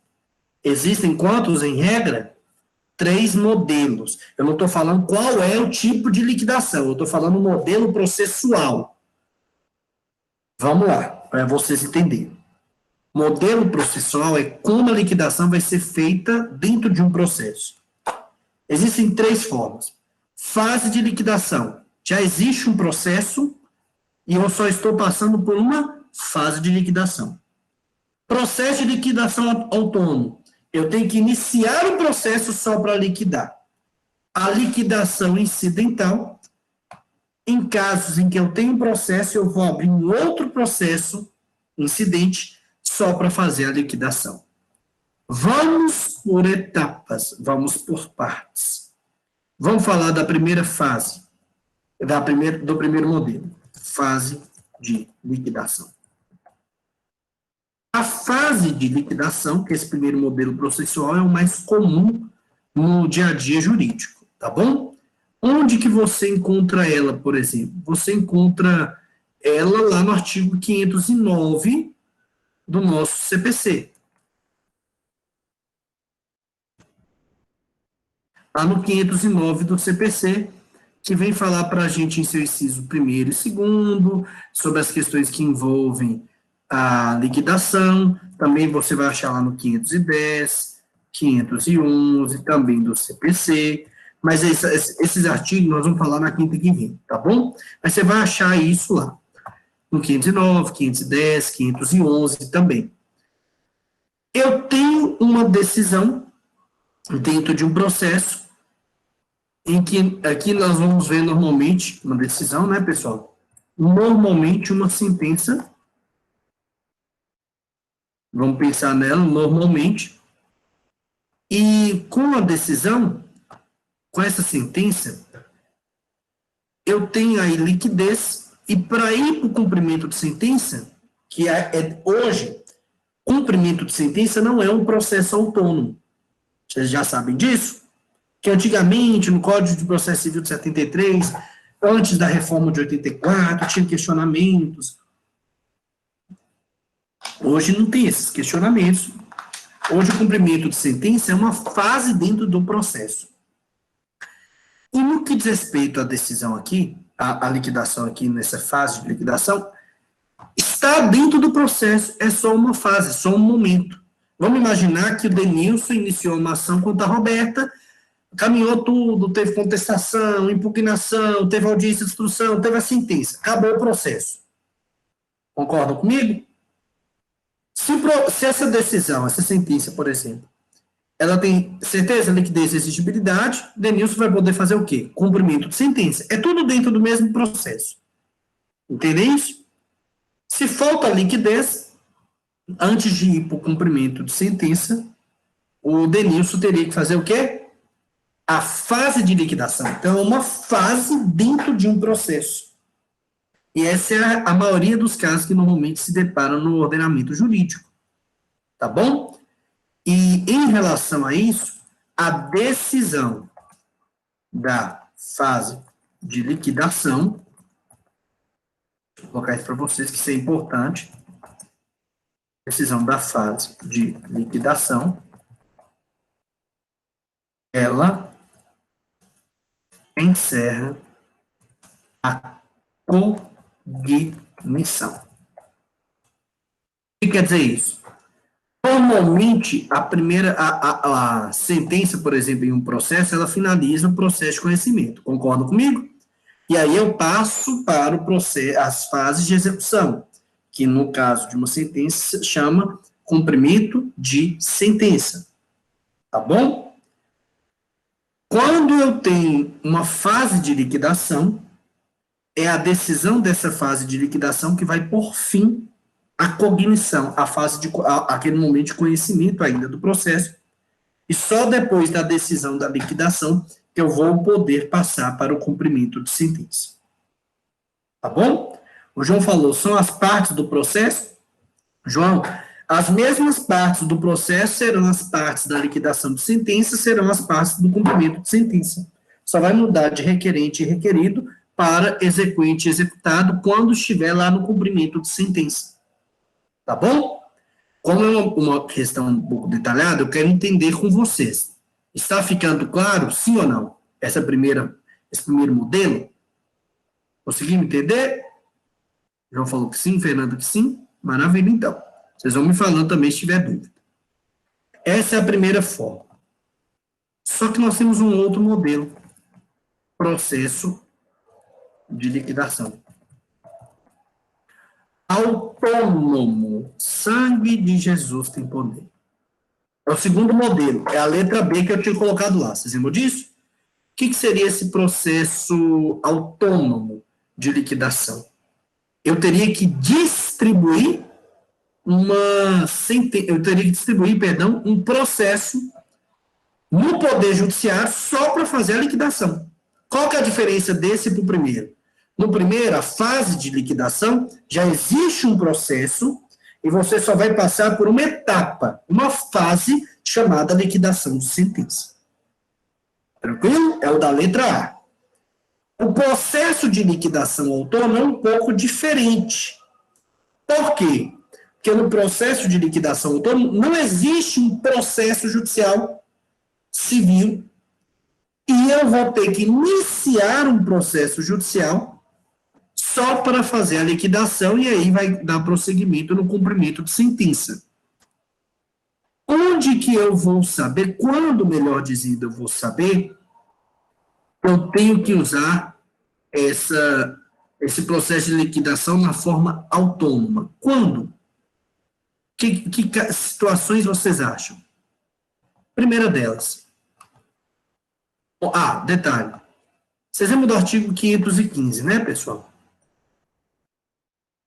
Existem quantos em regra? 3 modelos. Eu não estou falando qual é o tipo de liquidação, eu estou falando modelo processual. Vamos lá, para vocês entenderem. Modelo processual é como a liquidação vai ser feita dentro de um processo. Existem 3 formas. Fase de liquidação. Já existe um processo e eu só estou passando por uma fase de liquidação. Processo de liquidação autônomo. Eu tenho que iniciar o processo só para liquidar. A liquidação incidental, em casos em que eu tenho um processo, eu vou abrir um outro processo incidente só para fazer a liquidação. Vamos por etapas, vamos por partes. Vamos falar da primeira fase, do primeiro modelo, fase de liquidação. A fase de liquidação, que é esse primeiro modelo processual, é o mais comum no dia a dia jurídico, tá bom? Onde que você encontra ela, por exemplo? Você encontra ela lá no artigo 509 do nosso CPC. Lá no 509 do CPC, que vem falar para a gente em seu inciso 1º e 2º, sobre as questões que envolvem a liquidação. Também você vai achar lá no 510, 511, também do CPC. Mas esses artigos nós vamos falar na quinta que vem, tá bom? Mas você vai achar isso lá. No 509, 510, 511 também. Eu tenho uma decisão dentro de um processo em que, aqui nós vamos ver normalmente, uma decisão, né, pessoal? Normalmente uma sentença, vamos pensar nela normalmente, e com a decisão, com essa sentença, eu tenho aí liquidez, e para ir para o cumprimento de sentença, que hoje, cumprimento de sentença não é um processo autônomo. Vocês já sabem disso? Que antigamente, no Código de Processo Civil de 73, antes da reforma de 84, tinha questionamentos. Hoje não tem esses questionamentos. Hoje o cumprimento de sentença é uma fase dentro do processo. E no que diz respeito à decisão aqui, a liquidação aqui nessa fase de liquidação, está dentro do processo, é só uma fase, é só um momento. Vamos imaginar que o Denilson iniciou uma ação contra a Roberta, caminhou tudo, teve contestação, impugnação, teve audiência de instrução, teve a sentença, acabou o processo. Concordam comigo? Se essa decisão, essa sentença, por exemplo, ela tem certeza, liquidez e exigibilidade, Denilson vai poder fazer o quê? Cumprimento de sentença. É tudo dentro do mesmo processo. Entendem isso? Se falta liquidez, antes de ir para o cumprimento de sentença, o Denilson teria que fazer o quê? a fase de liquidação. Então, é uma fase dentro de um processo. E essa é a maioria dos casos que normalmente se deparam no ordenamento jurídico. Tá bom? E, em relação a isso, a decisão da fase de liquidação, vou colocar isso para vocês, que isso é importante, decisão da fase de liquidação, ela encerra a cognição. O que quer dizer isso? Normalmente, a sentença, por exemplo, em um processo, ela finaliza o processo de conhecimento. Concordam comigo? E aí eu passo para o processo, as fases de execução, que no caso de uma sentença chama cumprimento de sentença. Tá bom? Quando eu tenho uma fase de liquidação, é a decisão dessa fase de liquidação que vai por fim a cognição, aquele momento de conhecimento ainda do processo, e só depois da decisão da liquidação que eu vou poder passar para o cumprimento de sentença. Tá bom? O João falou, são as partes do processo? João, as mesmas partes do processo serão as partes da liquidação de sentença, serão as partes do cumprimento de sentença. Só vai mudar de requerente e requerido para exequente e executado quando estiver lá no cumprimento de sentença. Tá bom? Como é uma questão um pouco detalhada, eu quero entender com vocês. Está ficando claro, sim ou não? Esse primeiro modelo? Conseguiram entender? João falou que sim, Fernando que sim. Maravilha, então. Vocês vão me falando também se tiver dúvida. Essa é a primeira forma. Só que nós temos um outro modelo. Processo de liquidação. Autônomo. Sangue de Jesus tem poder. É o segundo modelo. É a letra B que eu tinha colocado lá. Vocês lembram disso? O que seria esse processo autônomo de liquidação? Eu teria que distribuir um processo no Poder Judiciário só para fazer a liquidação. Qual que é a diferença desse para o primeiro? No primeiro, a fase de liquidação, já existe um processo e você só vai passar por uma etapa, uma fase chamada liquidação de sentença. Tranquilo? É o da letra A. O processo de liquidação autônomo é um pouco diferente. Por quê? Porque no processo de liquidação autônomo não existe um processo judicial civil e eu vou ter que iniciar um processo judicial só para fazer a liquidação e aí vai dar prosseguimento no cumprimento de sentença. Onde que eu vou saber, quando, melhor dizendo, eu vou saber, eu tenho que usar esse processo de liquidação na forma autônoma. Quando? Que situações vocês acham? Primeira delas. Detalhe. Vocês lembram do artigo 515, né, pessoal?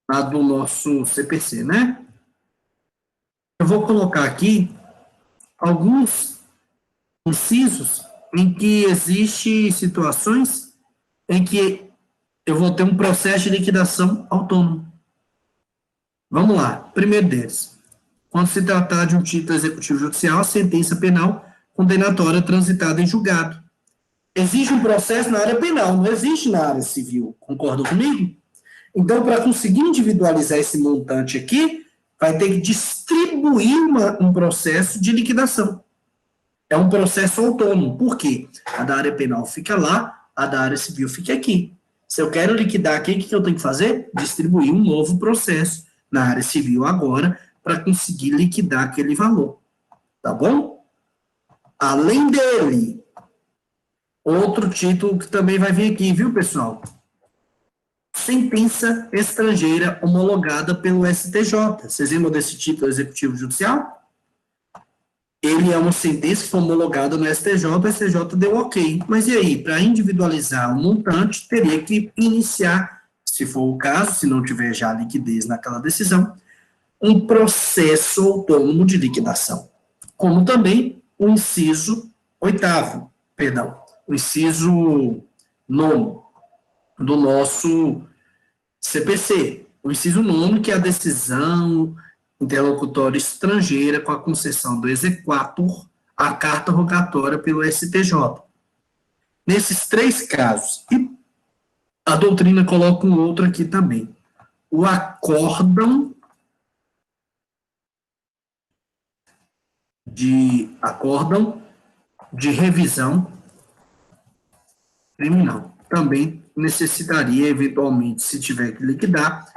Lá do nosso CPC, né? Eu vou colocar aqui alguns incisos em que existem situações em que eu vou ter um processo de liquidação autônomo. Vamos lá. Primeiro deles. Quando se tratar de um título executivo judicial, sentença penal condenatória transitada em julgado. Existe um processo na área penal, não existe na área civil. Concordam comigo? Então, para conseguir individualizar esse montante aqui, vai ter que distribuir um processo de liquidação. É um processo autônomo. Por quê? A da área penal fica lá, a da área civil fica aqui. Se eu quero liquidar aqui, o que eu tenho que fazer? Distribuir um novo processo na área civil agora, para conseguir liquidar aquele valor. Tá bom? Além dele, outro título que também vai vir aqui, viu, pessoal? Sentença estrangeira homologada pelo STJ. Vocês lembram desse título executivo judicial? Ele é uma sentença que foi homologada no STJ, o STJ deu ok. Mas e aí? Para individualizar o montante, teria que iniciar, se for o caso, se não tiver já liquidez naquela decisão, um processo autônomo de liquidação. Como também o inciso 8º, perdão, o inciso 9 do nosso CPC. O inciso 9, que é a decisão interlocutória estrangeira com a concessão do exequatur à carta rogatória pelo STJ. Nesses 3 casos, e a doutrina coloca um outro aqui também, o acórdão de revisão criminal. Também necessitaria, eventualmente, se tiver que liquidar,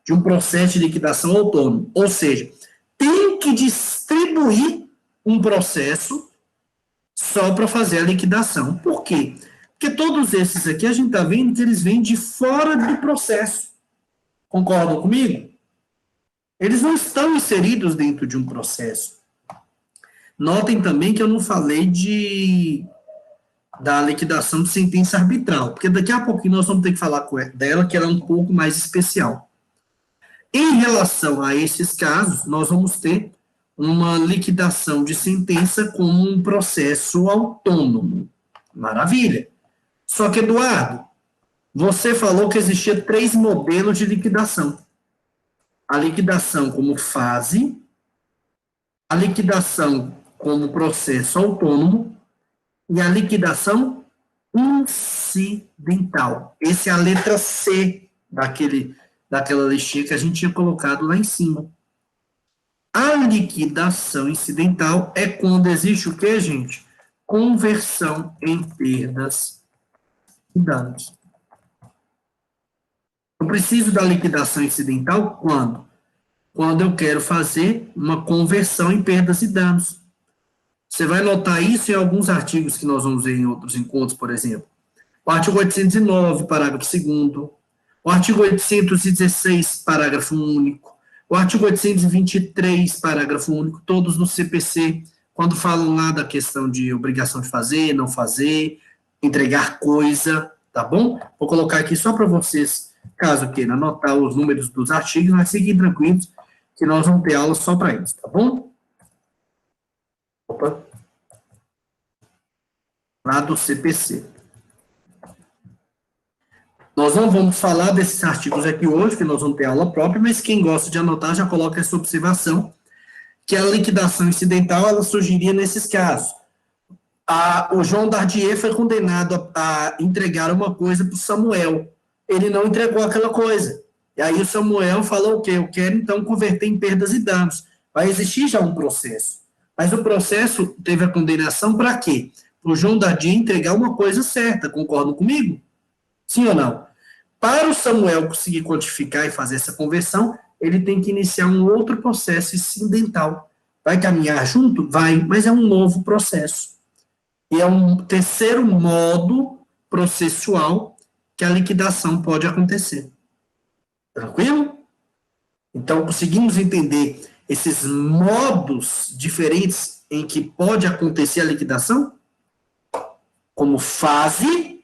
de um processo de liquidação autônomo. Ou seja, tem que distribuir um processo só para fazer a liquidação. Por quê? Porque todos esses aqui, a gente está vendo que eles vêm de fora do processo. Concordam comigo? Eles não estão inseridos dentro de um processo. Notem também que eu não falei da liquidação de sentença arbitral, porque daqui a pouquinho nós vamos ter que falar dela, que ela é um pouco mais especial. Em relação a esses casos, nós vamos ter uma liquidação de sentença como um processo autônomo. Maravilha. Só que, Eduardo, você falou que existia 3 modelos de liquidação. A liquidação como fase, a liquidação como processo autônomo e a liquidação incidental. Essa é a letra C daquela listinha que a gente tinha colocado lá em cima. A liquidação incidental é quando existe o quê, gente? Conversão em perdas e danos. Eu preciso da liquidação incidental quando? Quando eu quero fazer uma conversão em perdas e danos. Você vai notar isso em alguns artigos que nós vamos ver em outros encontros, por exemplo. O artigo 809, parágrafo 2º, o artigo 816, parágrafo único, o artigo 823, parágrafo único, todos no CPC, quando falam lá da questão de obrigação de fazer, não fazer, entregar coisa, tá bom? Vou colocar aqui só para vocês, caso queiram anotar os números dos artigos, mas fiquem tranquilos que nós vamos ter aula só para isso, tá bom? Opa. Lá do CPC. Nós não vamos falar desses artigos aqui hoje, que nós vamos ter aula própria, mas quem gosta de anotar já coloca essa observação, que a liquidação incidental, ela surgiria nesses casos. O João Dardier foi condenado a entregar uma coisa para o Samuel. Ele não entregou aquela coisa. E aí o Samuel falou o quê? Eu quero, então, converter em perdas e danos. Vai existir já um processo. Mas o processo teve a condenação para quê? Para o João Dardier entregar uma coisa certa. Concordam comigo? Sim ou não? Para o Samuel conseguir quantificar e fazer essa conversão, ele tem que iniciar um outro processo incidental. Vai caminhar junto? Vai, mas é um novo processo. E é um terceiro modo processual que a liquidação pode acontecer. Tranquilo? Então, conseguimos entender esses modos diferentes em que pode acontecer a liquidação? Como fase,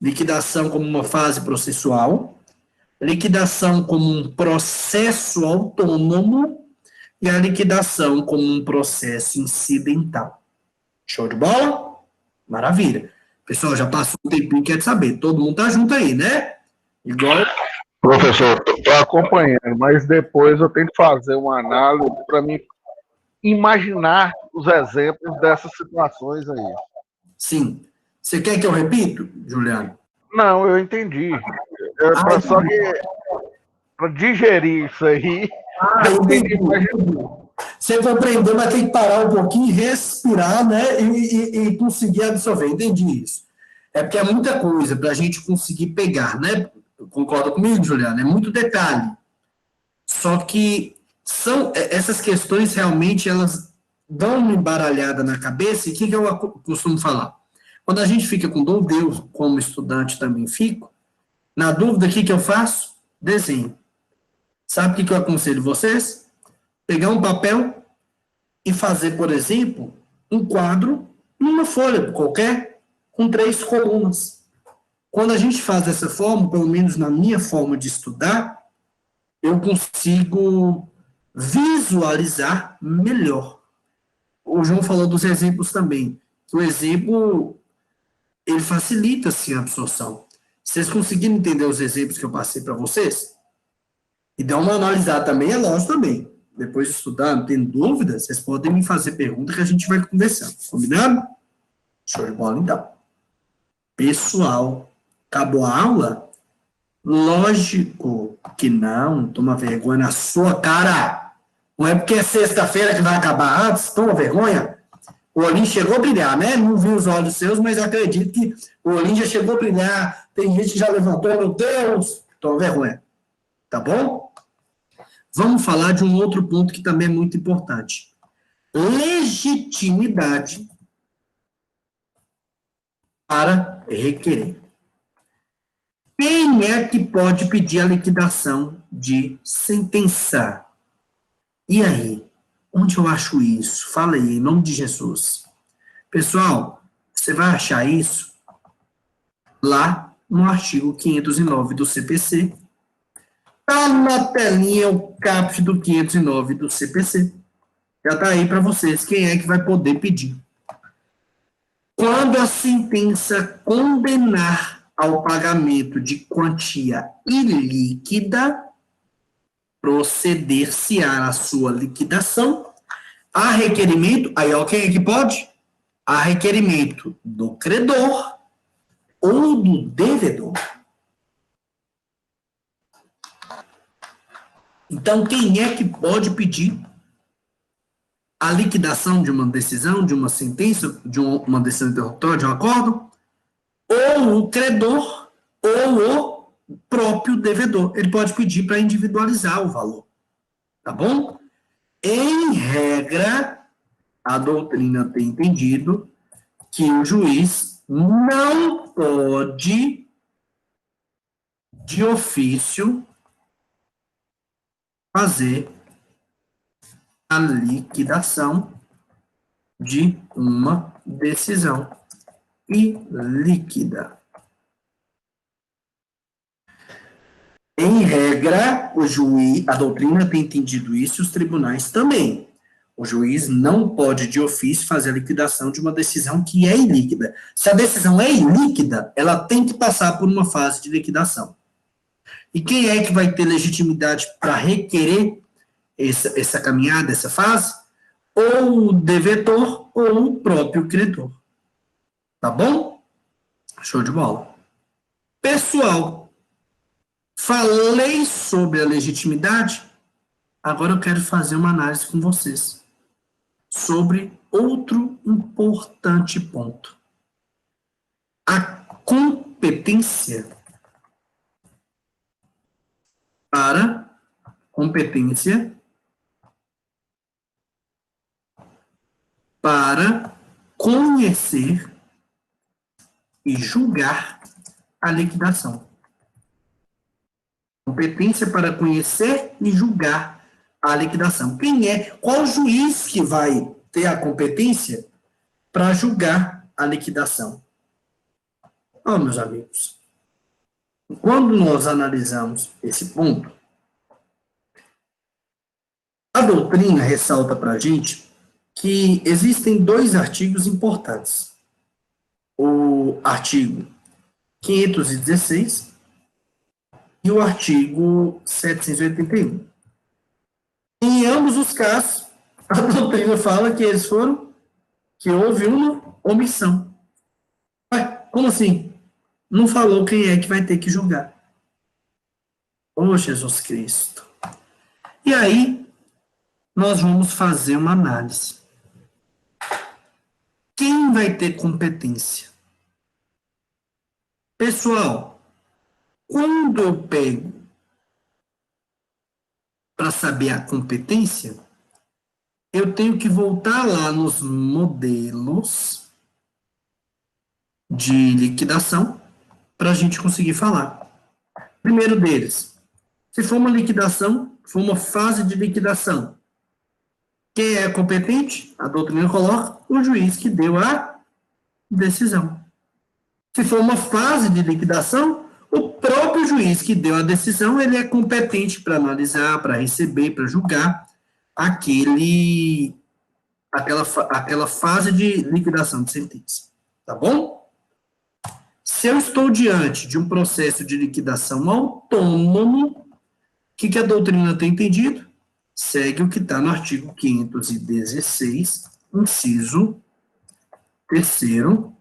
liquidação como uma fase processual, liquidação como um processo autônomo e a liquidação como um processo incidental. Show de bola? Maravilha. Pessoal, já passou um tempinho, quer saber. Todo mundo tá junto aí, né? Igual... Professor, estou acompanhando, mas depois eu tenho que fazer uma análise para mim imaginar os exemplos dessas situações aí. Sim. Você quer que eu repita, Juliano? Não, eu entendi. Só que para digerir isso aí, eu tenho que imaginar. Você compreendeu, mas tem que parar um pouquinho, respirar, né, e conseguir absorver. Entendi isso. É porque é muita coisa para a gente conseguir pegar, né? Concorda comigo, Juliano? É muito detalhe. Só que essas questões realmente elas dão uma embaralhada na cabeça. E o que eu costumo falar? Quando a gente fica com dúvida, eu como estudante também fico, na dúvida, o que eu faço? Desenho. Sabe o que eu aconselho vocês? Pegar um papel e fazer, por exemplo, um quadro numa folha qualquer, com 3 colunas. Quando a gente faz dessa forma, pelo menos na minha forma de estudar, eu consigo visualizar melhor. O João falou dos exemplos também. O exemplo ele facilita, sim, a absorção. Vocês conseguiram entender os exemplos que eu passei para vocês? E dá uma analisada também, é lógico também. Depois de estudar, não tendo dúvida, vocês podem me fazer pergunta que a gente vai conversando. Combinado? Show de bola, então. Pessoal, acabou a aula? Lógico que não. Toma vergonha na sua cara. Não é porque é sexta-feira que vai acabar antes. Toma vergonha. O olhinho chegou a brilhar, né? Não vi os olhos seus, mas eu acredito que o olhinho já chegou a brilhar. Tem gente que já levantou, meu Deus. Toma vergonha. Tá bom? Vamos falar de um outro ponto que também é muito importante. Legitimidade para requerer. Quem é que pode pedir a liquidação de sentença? E aí? Onde eu acho isso? Fala aí, em nome de Jesus. Pessoal, você vai achar isso lá no artigo 509 do CPC. Está na telinha o caput do 509 do CPC. Já está aí para vocês. Quem é que vai poder pedir? Quando a sentença condenar ao pagamento de quantia ilíquida, proceder-se-á a sua liquidação, a requerimento, aí ó, quem é que pode? A requerimento do credor ou do devedor. Então, quem é que pode pedir a liquidação de uma decisão, de uma sentença, de uma decisão interruptória, de um acordo? Ou o credor, ou o próprio devedor. Ele pode pedir para individualizar o valor. Tá bom? Em regra, a doutrina tem entendido que o juiz não pode, de ofício, fazer a liquidação de uma decisão ilíquida. Em regra, o juiz, a doutrina tem entendido isso e os tribunais também. O juiz não pode, de ofício, fazer a liquidação de uma decisão que é ilíquida. Se a decisão é ilíquida, ela tem que passar por uma fase de liquidação. E quem é que vai ter legitimidade para requerer essa caminhada, essa fase? Ou o devedor ou o próprio credor. Tá bom? Show de bola. Pessoal, falei sobre a legitimidade, agora eu quero fazer uma análise com vocês sobre outro importante ponto. A competência para conhecer e julgar a liquidação. Competência para conhecer e julgar a liquidação. Qual juiz que vai ter a competência para julgar a liquidação? Meus amigos, quando nós analisamos esse ponto, a doutrina ressalta para a gente que existem dois artigos importantes. O artigo 516 e o artigo 781. Em ambos os casos, a doutrina fala que houve uma omissão. Ué, como assim? Não falou quem é que vai ter que julgar. Ô, Jesus Cristo. E aí, nós vamos fazer uma análise. Quem vai ter competência? Pessoal, quando eu pego para saber a competência, eu tenho que voltar lá nos modelos de liquidação para a gente conseguir falar. Primeiro deles, se for uma liquidação, for uma fase de liquidação, quem é competente? A doutrina coloca o juiz que deu a decisão. Se for uma fase de liquidação, o próprio juiz que deu a decisão, ele é competente para analisar, para receber, para julgar aquela fase de liquidação de sentença. Tá bom? Se eu estou diante de um processo de liquidação autônomo, o que a doutrina tem entendido? Segue o que está no artigo 516, inciso 3º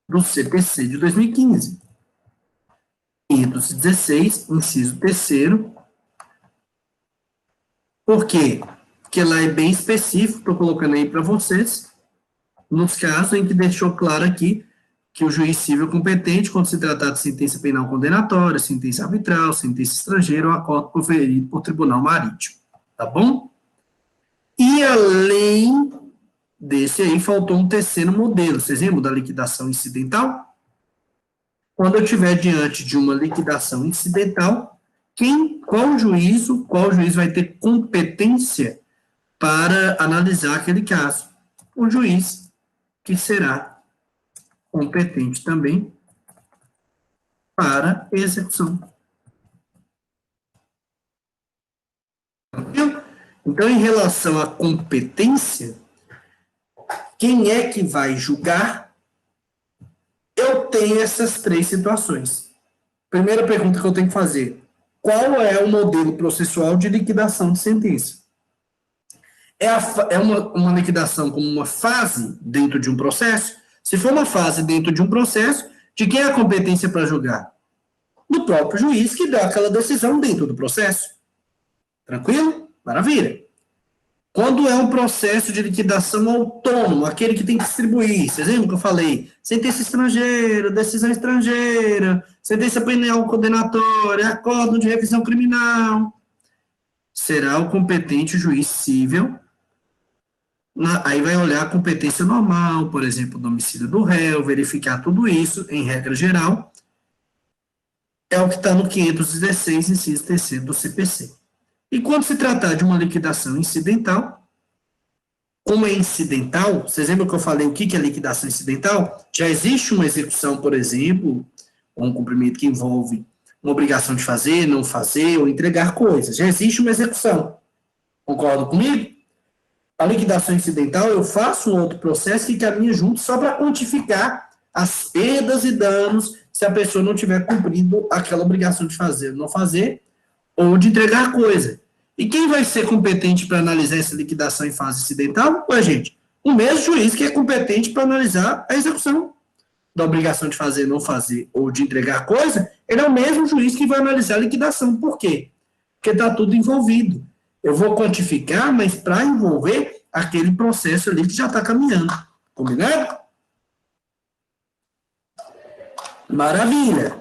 do CPC de 2015. 516, inciso 3º. Por quê? Porque lá é bem específico, estou colocando aí para vocês, nos casos em que deixou claro aqui que o juiz civil competente, quando se tratar de sentença penal condenatória, sentença arbitral, sentença estrangeira ou acordo proferido por tribunal marítimo. Tá bom? E além desse aí, faltou um terceiro modelo. Vocês lembram da liquidação incidental? Quando eu estiver diante de uma liquidação incidental, qual juiz vai ter competência para analisar aquele caso? O juiz que será competente também para execução. Então, em relação à competência, quem é que vai julgar? Eu tenho essas 3 situações. Primeira pergunta que eu tenho que fazer: qual é o modelo processual de liquidação de sentença? É uma liquidação como uma fase dentro de um processo? Se for uma fase dentro de um processo, de quem é a competência para julgar? Do próprio juiz que dá aquela decisão dentro do processo. Tranquilo? Maravilha. Quando é um processo de liquidação autônomo, aquele que tem que distribuir, vocês lembram que eu falei? Sentença estrangeira, decisão estrangeira, sentença penal condenatória, acordo de revisão criminal. Será o competente juiz civil. Aí vai olhar a competência normal, por exemplo, domicílio do réu, verificar tudo isso, em regra geral, é o que está no 516, inciso 3º do CPC. E quando se tratar de uma liquidação incidental, como é incidental, vocês lembram que eu falei o que é liquidação incidental? Já existe uma execução, por exemplo, ou um cumprimento que envolve uma obrigação de fazer, não fazer, ou entregar coisas. Já existe uma execução. Concordam comigo? A liquidação incidental, eu faço um outro processo que caminha junto só para quantificar as perdas e danos se a pessoa não tiver cumprido aquela obrigação de fazer, não fazer, ou de entregar coisa. E quem vai ser competente para analisar essa liquidação em fase incidental? Ué, gente, o mesmo juiz que é competente para analisar a execução da obrigação de fazer, não fazer, ou de entregar coisa, ele é o mesmo juiz que vai analisar a liquidação. Por quê? Porque está tudo envolvido. Eu vou quantificar, mas para envolver aquele processo ali que já está caminhando. Combinado? Maravilha.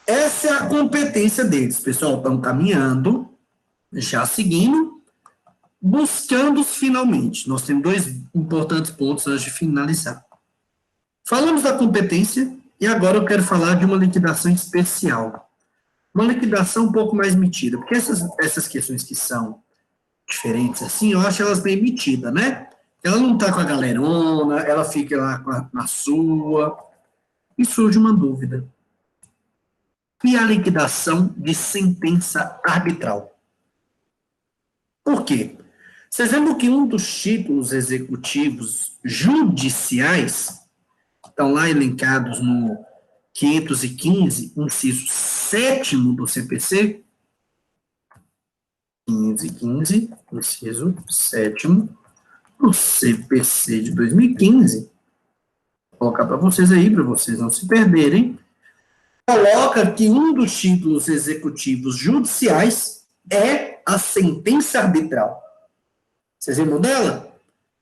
Essa é a competência deles. Pessoal, estão caminhando, já seguindo, buscando os finalmente. Nós temos 2 importantes pontos antes de finalizar. Falamos da competência e agora eu quero falar de uma liquidação especial. Uma liquidação um pouco mais metida, porque essas questões que são diferentes assim, eu acho elas bem metidas, né? Ela não tá com a galerona, ela fica lá na sua, e surge uma dúvida. E a liquidação de sentença arbitral? Por quê? Vocês lembram que um dos títulos executivos judiciais estão lá elencados no 515, inciso 7º do CPC? 515, inciso 7º do CPC de 2015. Vou colocar para vocês aí, para vocês não se perderem. Coloca que um dos títulos executivos judiciais é a sentença arbitral. Vocês lembram dela?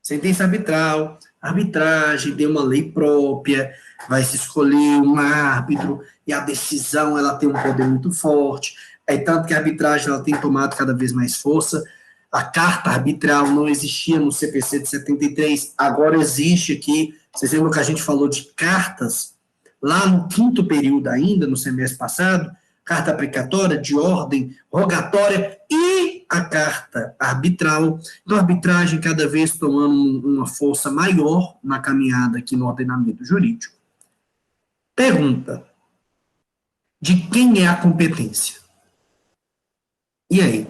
Sentença arbitral, arbitragem, tem uma lei própria, vai se escolher um árbitro, e a decisão ela tem um poder muito forte, é tanto que a arbitragem ela tem tomado cada vez mais força. A carta arbitral não existia no CPC de 73, agora existe aqui. Vocês lembram que a gente falou de cartas, lá no 5º período ainda, no semestre passado, carta precatória, de ordem, rogatória e a carta arbitral. Então, a arbitragem cada vez tomando uma força maior na caminhada aqui no ordenamento jurídico. Pergunta: de quem é a competência? E aí?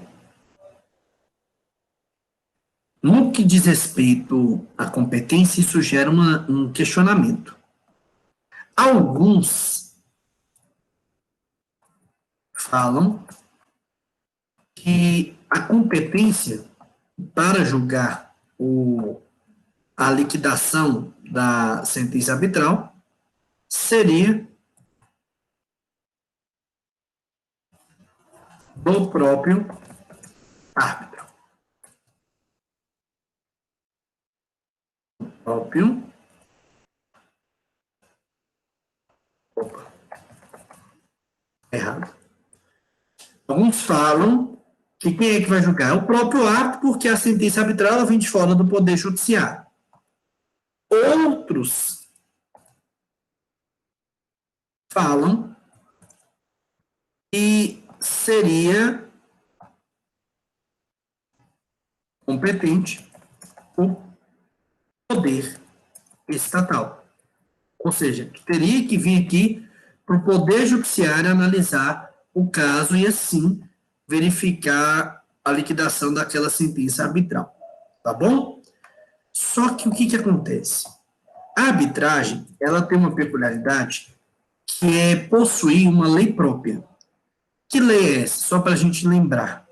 No que diz respeito à competência, isso gera um questionamento. Alguns falam que a competência para julgar a liquidação da sentença arbitral seria do próprio árbitro. Errado. Alguns falam que quem é que vai julgar? É o próprio árbitro, porque a sentença arbitral ela vem de fora do Poder Judiciário. Outros falam que seria competente o poder estatal. Ou seja, que teria que vir aqui para o Poder Judiciário analisar o caso e, assim, verificar a liquidação daquela sentença arbitral. Tá bom? Só que o que acontece? A arbitragem, ela tem uma peculiaridade que é possuir uma lei própria. Que lei é essa? Só para a gente lembrar.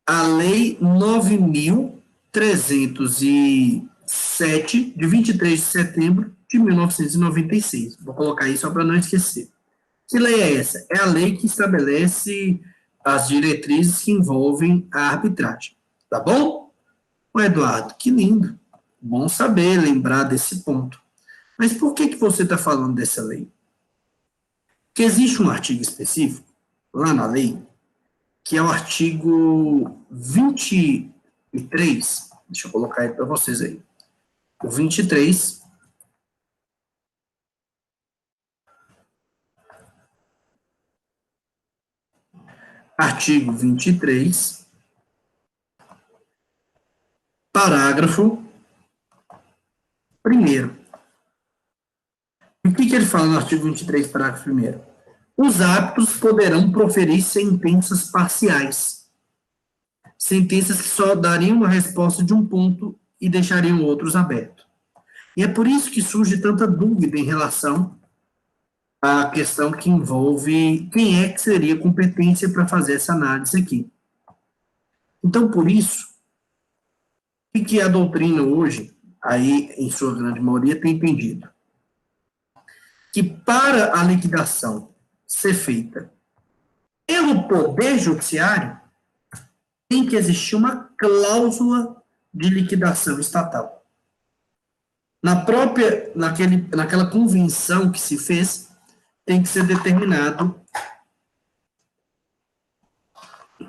A Lei 9.307, de 23 de setembro de 1996. Vou colocar aí só para não esquecer. Que lei é essa? É a lei que estabelece as diretrizes que envolvem a arbitragem. Tá bom? Ô, Eduardo, que lindo. Bom saber, lembrar desse ponto. Mas por que você está falando dessa lei? Porque existe um artigo específico, lá na lei, que é o artigo 23, deixa eu colocar aí para vocês aí. O 23, artigo 23, parágrafo 1º. O que ele fala no artigo 23, parágrafo 1º? Os árbitros poderão proferir sentenças parciais. Sentenças que só dariam uma resposta de um ponto e deixariam outros abertos. E é por isso que surge tanta dúvida em relação à questão que envolve quem é que seria competência para fazer essa análise aqui. Então, por isso, o que a doutrina hoje, aí em sua grande maioria, tem entendido? Que para a liquidação ser feita pelo Poder Judiciário, tem que existir uma cláusula de liquidação estatal. Naquela convenção que se fez, tem que ser determinado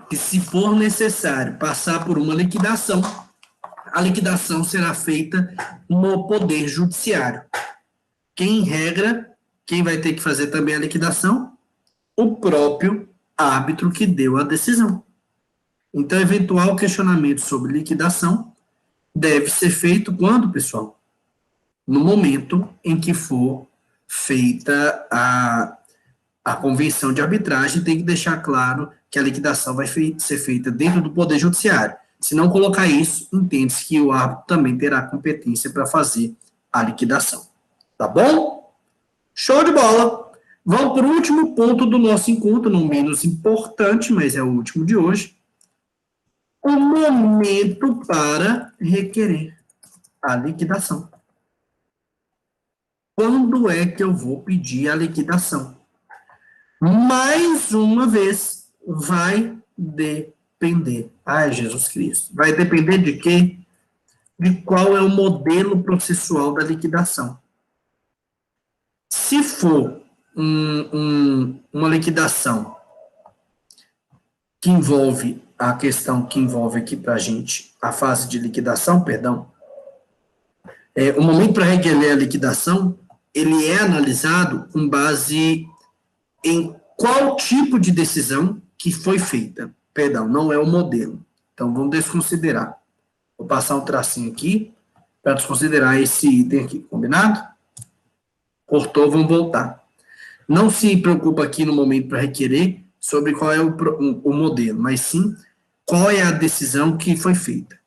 que, se for necessário passar por uma liquidação, a liquidação será feita no Poder Judiciário. Quem vai ter que fazer também a liquidação? O próprio árbitro que deu a decisão. Então, eventual questionamento sobre liquidação deve ser feito quando, pessoal? No momento em que for feita a convenção de arbitragem, tem que deixar claro que a liquidação vai ser feita dentro do Poder Judiciário. Se não colocar isso, entende-se que o árbitro também terá competência para fazer a liquidação. Tá bom? Show de bola! Vamos para o último ponto do nosso encontro, não menos importante, mas é o último de hoje. O momento para requerer a liquidação. Quando é que eu vou pedir a liquidação? Mais uma vez, vai depender. Ai, Jesus Cristo. Vai depender de quê? De qual é o modelo processual da liquidação. Se for uma liquidação que envolve a questão que envolve aqui para a gente, a fase de liquidação, o momento para requerer a liquidação, ele é analisado com base em qual tipo de decisão que foi feita. Não é o modelo. Então, vamos desconsiderar. Vou passar um tracinho aqui para desconsiderar esse item aqui, combinado? Cortou, vamos voltar. Não se preocupa aqui no momento para requerer sobre qual é o modelo, mas sim qual é a decisão que foi feita.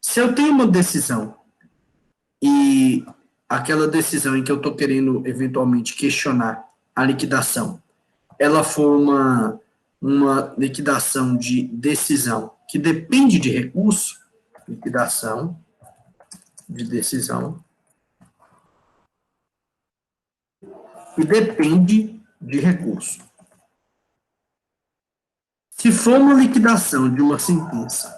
Se eu tenho uma decisão e aquela decisão em que eu estou querendo eventualmente questionar a liquidação, ela for uma liquidação de decisão que depende de recurso, liquidação de decisão que depende de recurso. Se for uma liquidação de uma sentença,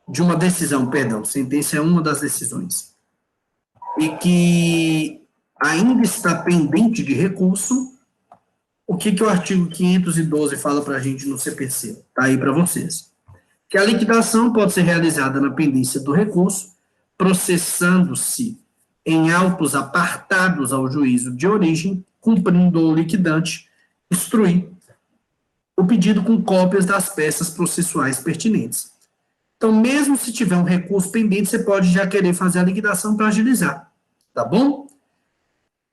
de uma decisão, perdão, sentença é uma das decisões, e que ainda está pendente de recurso, o que o artigo 512 fala para a gente no CPC? Está aí para vocês. Que a liquidação pode ser realizada na pendência do recurso, processando-se em autos apartados ao juízo de origem, cumprindo o liquidante instruir o pedido com cópias das peças processuais pertinentes. Então, mesmo se tiver um recurso pendente, você pode já querer fazer a liquidação para agilizar, tá bom?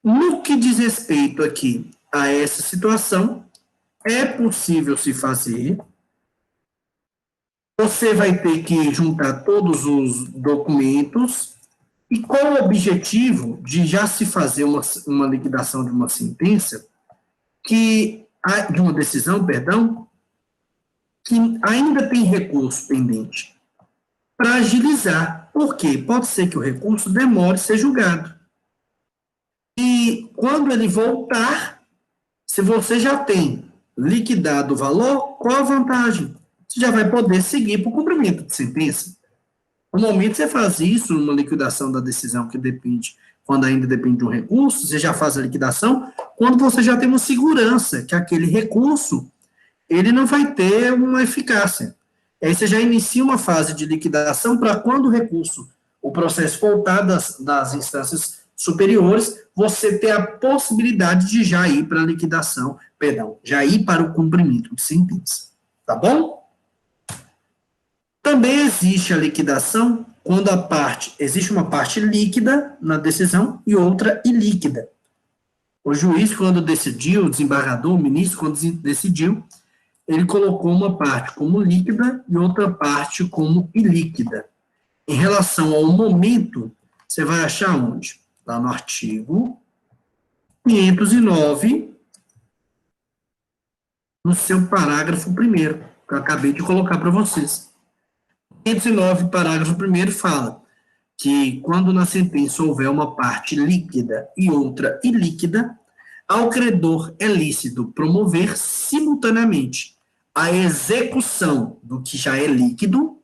No que diz respeito aqui a essa situação, é possível se fazer. Você vai ter que juntar todos os documentos e com o objetivo de já se fazer uma liquidação de uma sentença, de uma decisão, perdão, que ainda tem recurso pendente, para agilizar. Por quê? Pode ser que o recurso demore a ser julgado. E quando ele voltar, se você já tem liquidado o valor, qual a vantagem? Você já vai poder seguir para o cumprimento de sentença. Normalmente você faz isso numa liquidação da decisão que depende, quando ainda depende de um recurso, você já faz a liquidação, quando você já tem uma segurança que aquele recurso, ele não vai ter uma eficácia. Aí você já inicia uma fase de liquidação para quando o recurso, o processo voltar das instâncias superiores, você ter a possibilidade de já ir para a liquidação, perdão, já ir para o cumprimento de sentença. Tá bom? Também existe a liquidação quando existe uma parte líquida na decisão e outra ilíquida. O juiz, quando decidiu, o desembargador, o ministro, quando decidiu, ele colocou uma parte como líquida e outra parte como ilíquida. Em relação ao momento, você vai achar onde? Lá no artigo 509, no seu parágrafo 1º, que eu acabei de colocar para vocês. 509, parágrafo 1º, fala que quando na sentença houver uma parte líquida e outra ilíquida, ao credor é lícito promover simultaneamente a execução do que já é líquido,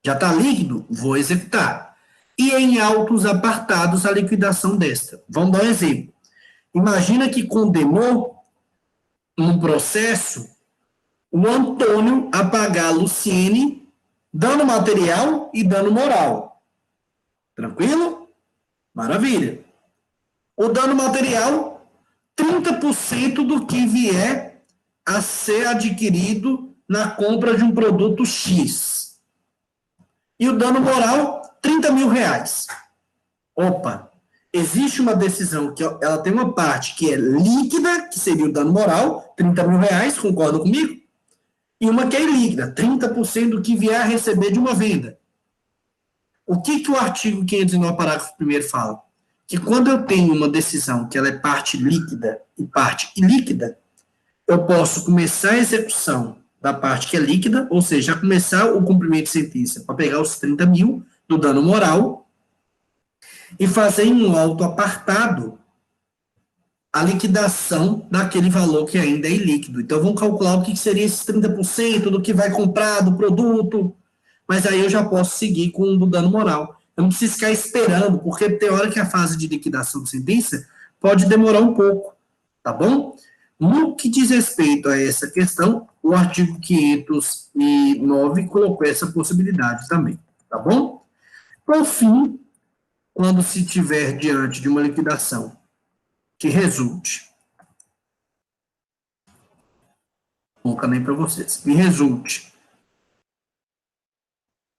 já está líquido, vou executar, e em autos apartados a liquidação desta. Vamos dar um exemplo. Imagina que condenou um processo o Antônio a pagar a Luciene dano material e dano moral. Tranquilo? Maravilha. O dano material, 30% do que vier a ser adquirido na compra de um produto X. E o dano moral, 30 mil reais. Opa, existe uma decisão que ela tem uma parte que é líquida, que seria o dano moral, 30 mil reais, concorda comigo? E uma que é ilíquida, 30% do que vier a receber de uma venda. O que o artigo 509, parágrafo 1º fala? Que quando eu tenho uma decisão que ela é parte líquida e parte ilíquida, eu posso começar a execução da parte que é líquida, ou seja, começar o cumprimento de sentença para pegar os 30 mil do dano moral e fazer em um auto apartado a liquidação daquele valor que ainda é ilíquido. Então, vamos calcular o que seria esses 30% do que vai comprar do produto, mas aí eu já posso seguir com o do dano moral. Eu não preciso ficar esperando, porque tem hora que a fase de liquidação de sentença pode demorar um pouco, tá bom? No que diz respeito a essa questão, o artigo 509 colocou essa possibilidade também, tá bom? Por fim, quando se tiver diante de uma liquidação que resulte, vou colocar nem para vocês, que resulte,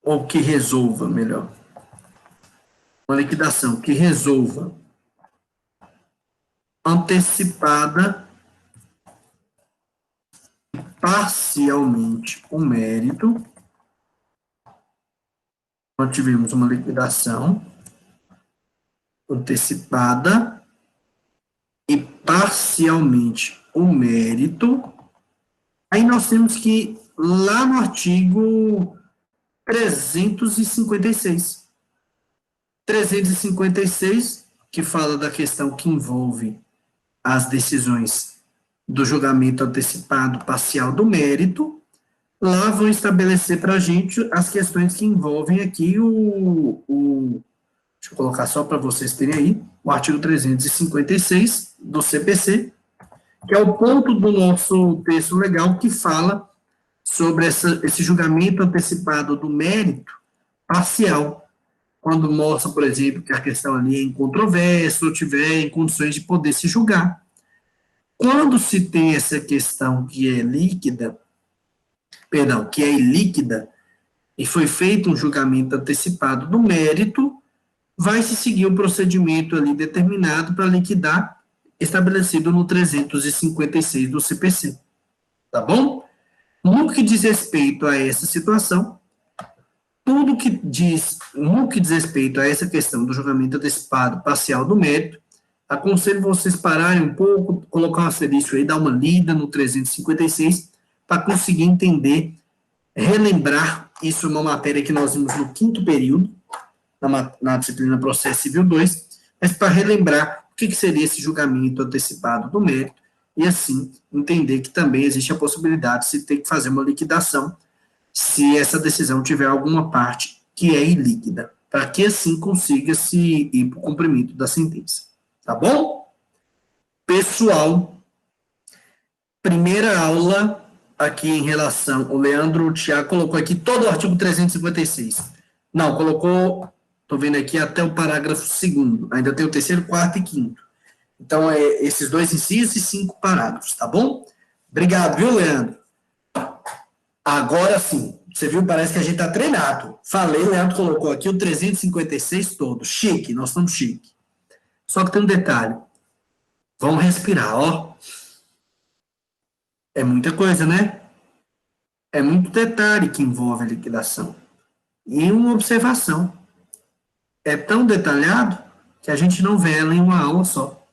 ou que resolva, melhor, uma liquidação que resolva antecipada parcialmente o mérito. Nós tivemos uma liquidação antecipada e parcialmente o mérito, aí nós temos que lá no artigo 356. 356, que fala da questão que envolve as decisões do julgamento antecipado parcial do mérito, lá vão estabelecer para a gente as questões que envolvem aqui deixa eu colocar só para vocês terem aí, o artigo 356 do CPC, que é o ponto do nosso texto legal que fala sobre esse julgamento antecipado do mérito parcial, quando mostra, por exemplo, que a questão ali é incontroversa ou tiver em condições de poder se julgar. Quando se tem essa questão que é líquida, que é ilíquida, e foi feito um julgamento antecipado do mérito, vai se seguir o procedimento ali determinado para liquidar, estabelecido no 356 do CPC. Tá bom? No que diz respeito a essa situação, no que diz respeito a essa questão do julgamento antecipado parcial do mérito, aconselho vocês pararem um pouco, colocar um asterisco aí, dar uma lida no 356, para conseguir entender, relembrar, isso é uma matéria que nós vimos no 5º período, na disciplina Processo Civil 2, mas para relembrar o que seria esse julgamento antecipado do mérito, e assim entender que também existe a possibilidade de se ter que fazer uma liquidação se essa decisão tiver alguma parte que é ilíquida, para que assim consiga-se ir para o cumprimento da sentença. Tá bom? Pessoal, primeira aula aqui em relação, o Leandro Thiago colocou aqui todo o artigo 356. Não, colocou, estou vendo aqui até o parágrafo 2º, ainda tem o 3º, 4º e 5º. Então, esses 2 incisos e 5 parágrafos, tá bom? Obrigado, viu, Leandro? Agora sim, você viu, parece que a gente está treinado. Falei, o Leandro colocou aqui o 356 todo. Chique, nós estamos chique. Só que tem um detalhe. Vamos respirar, ó. É muita coisa, né? É muito detalhe que envolve a liquidação. E uma observação. É tão detalhado que a gente não vê ela em uma aula só.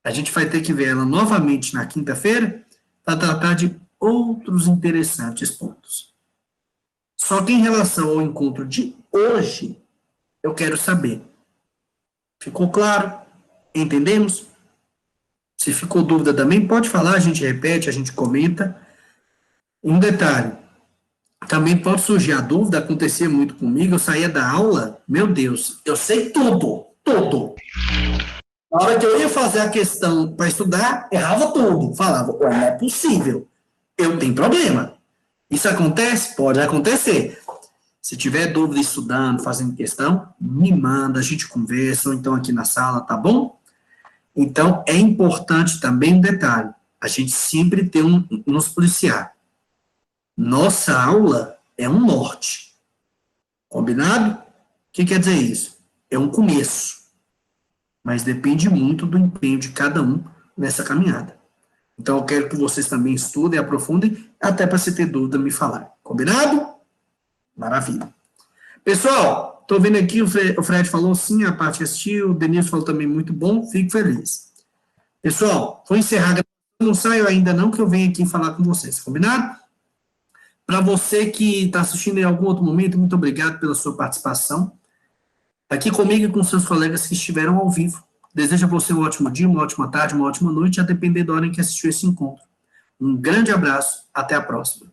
A gente vai ter que ver ela novamente na quinta-feira para tratar de outros interessantes pontos. Só que em relação ao encontro de hoje, eu quero saber. Ficou claro? Entendemos? Se ficou dúvida também, pode falar, a gente repete, a gente comenta. Um detalhe, também pode surgir a dúvida, acontecia muito comigo, eu saía da aula, meu Deus, eu sei tudo. Na hora que eu ia fazer a questão para estudar, errava tudo. Falava, não é possível, eu tenho problema. Isso acontece? Pode acontecer. Se tiver dúvida estudando, fazendo questão, me manda, a gente conversa, ou então aqui na sala, tá bom? Então, é importante também um detalhe, a gente sempre ter nos policiar. Nossa aula é um norte. Combinado? O que quer dizer isso? É um começo. Mas depende muito do empenho de cada um nessa caminhada. Então, eu quero que vocês também estudem, aprofundem, até para se ter dúvida, me falar. Combinado? Maravilha. Pessoal, estou vendo aqui, o Fred falou sim, a parte assistiu, o Denilson falou também muito bom, fico feliz. Pessoal, vou encerrar, não saio ainda não, que eu venho aqui falar com vocês, combinado? Para você que está assistindo em algum outro momento, muito obrigado pela sua participação. Aqui comigo e com seus colegas que estiveram ao vivo. Desejo a você um ótimo dia, uma ótima tarde, uma ótima noite, a depender da hora em que assistiu esse encontro. Um grande abraço, até a próxima.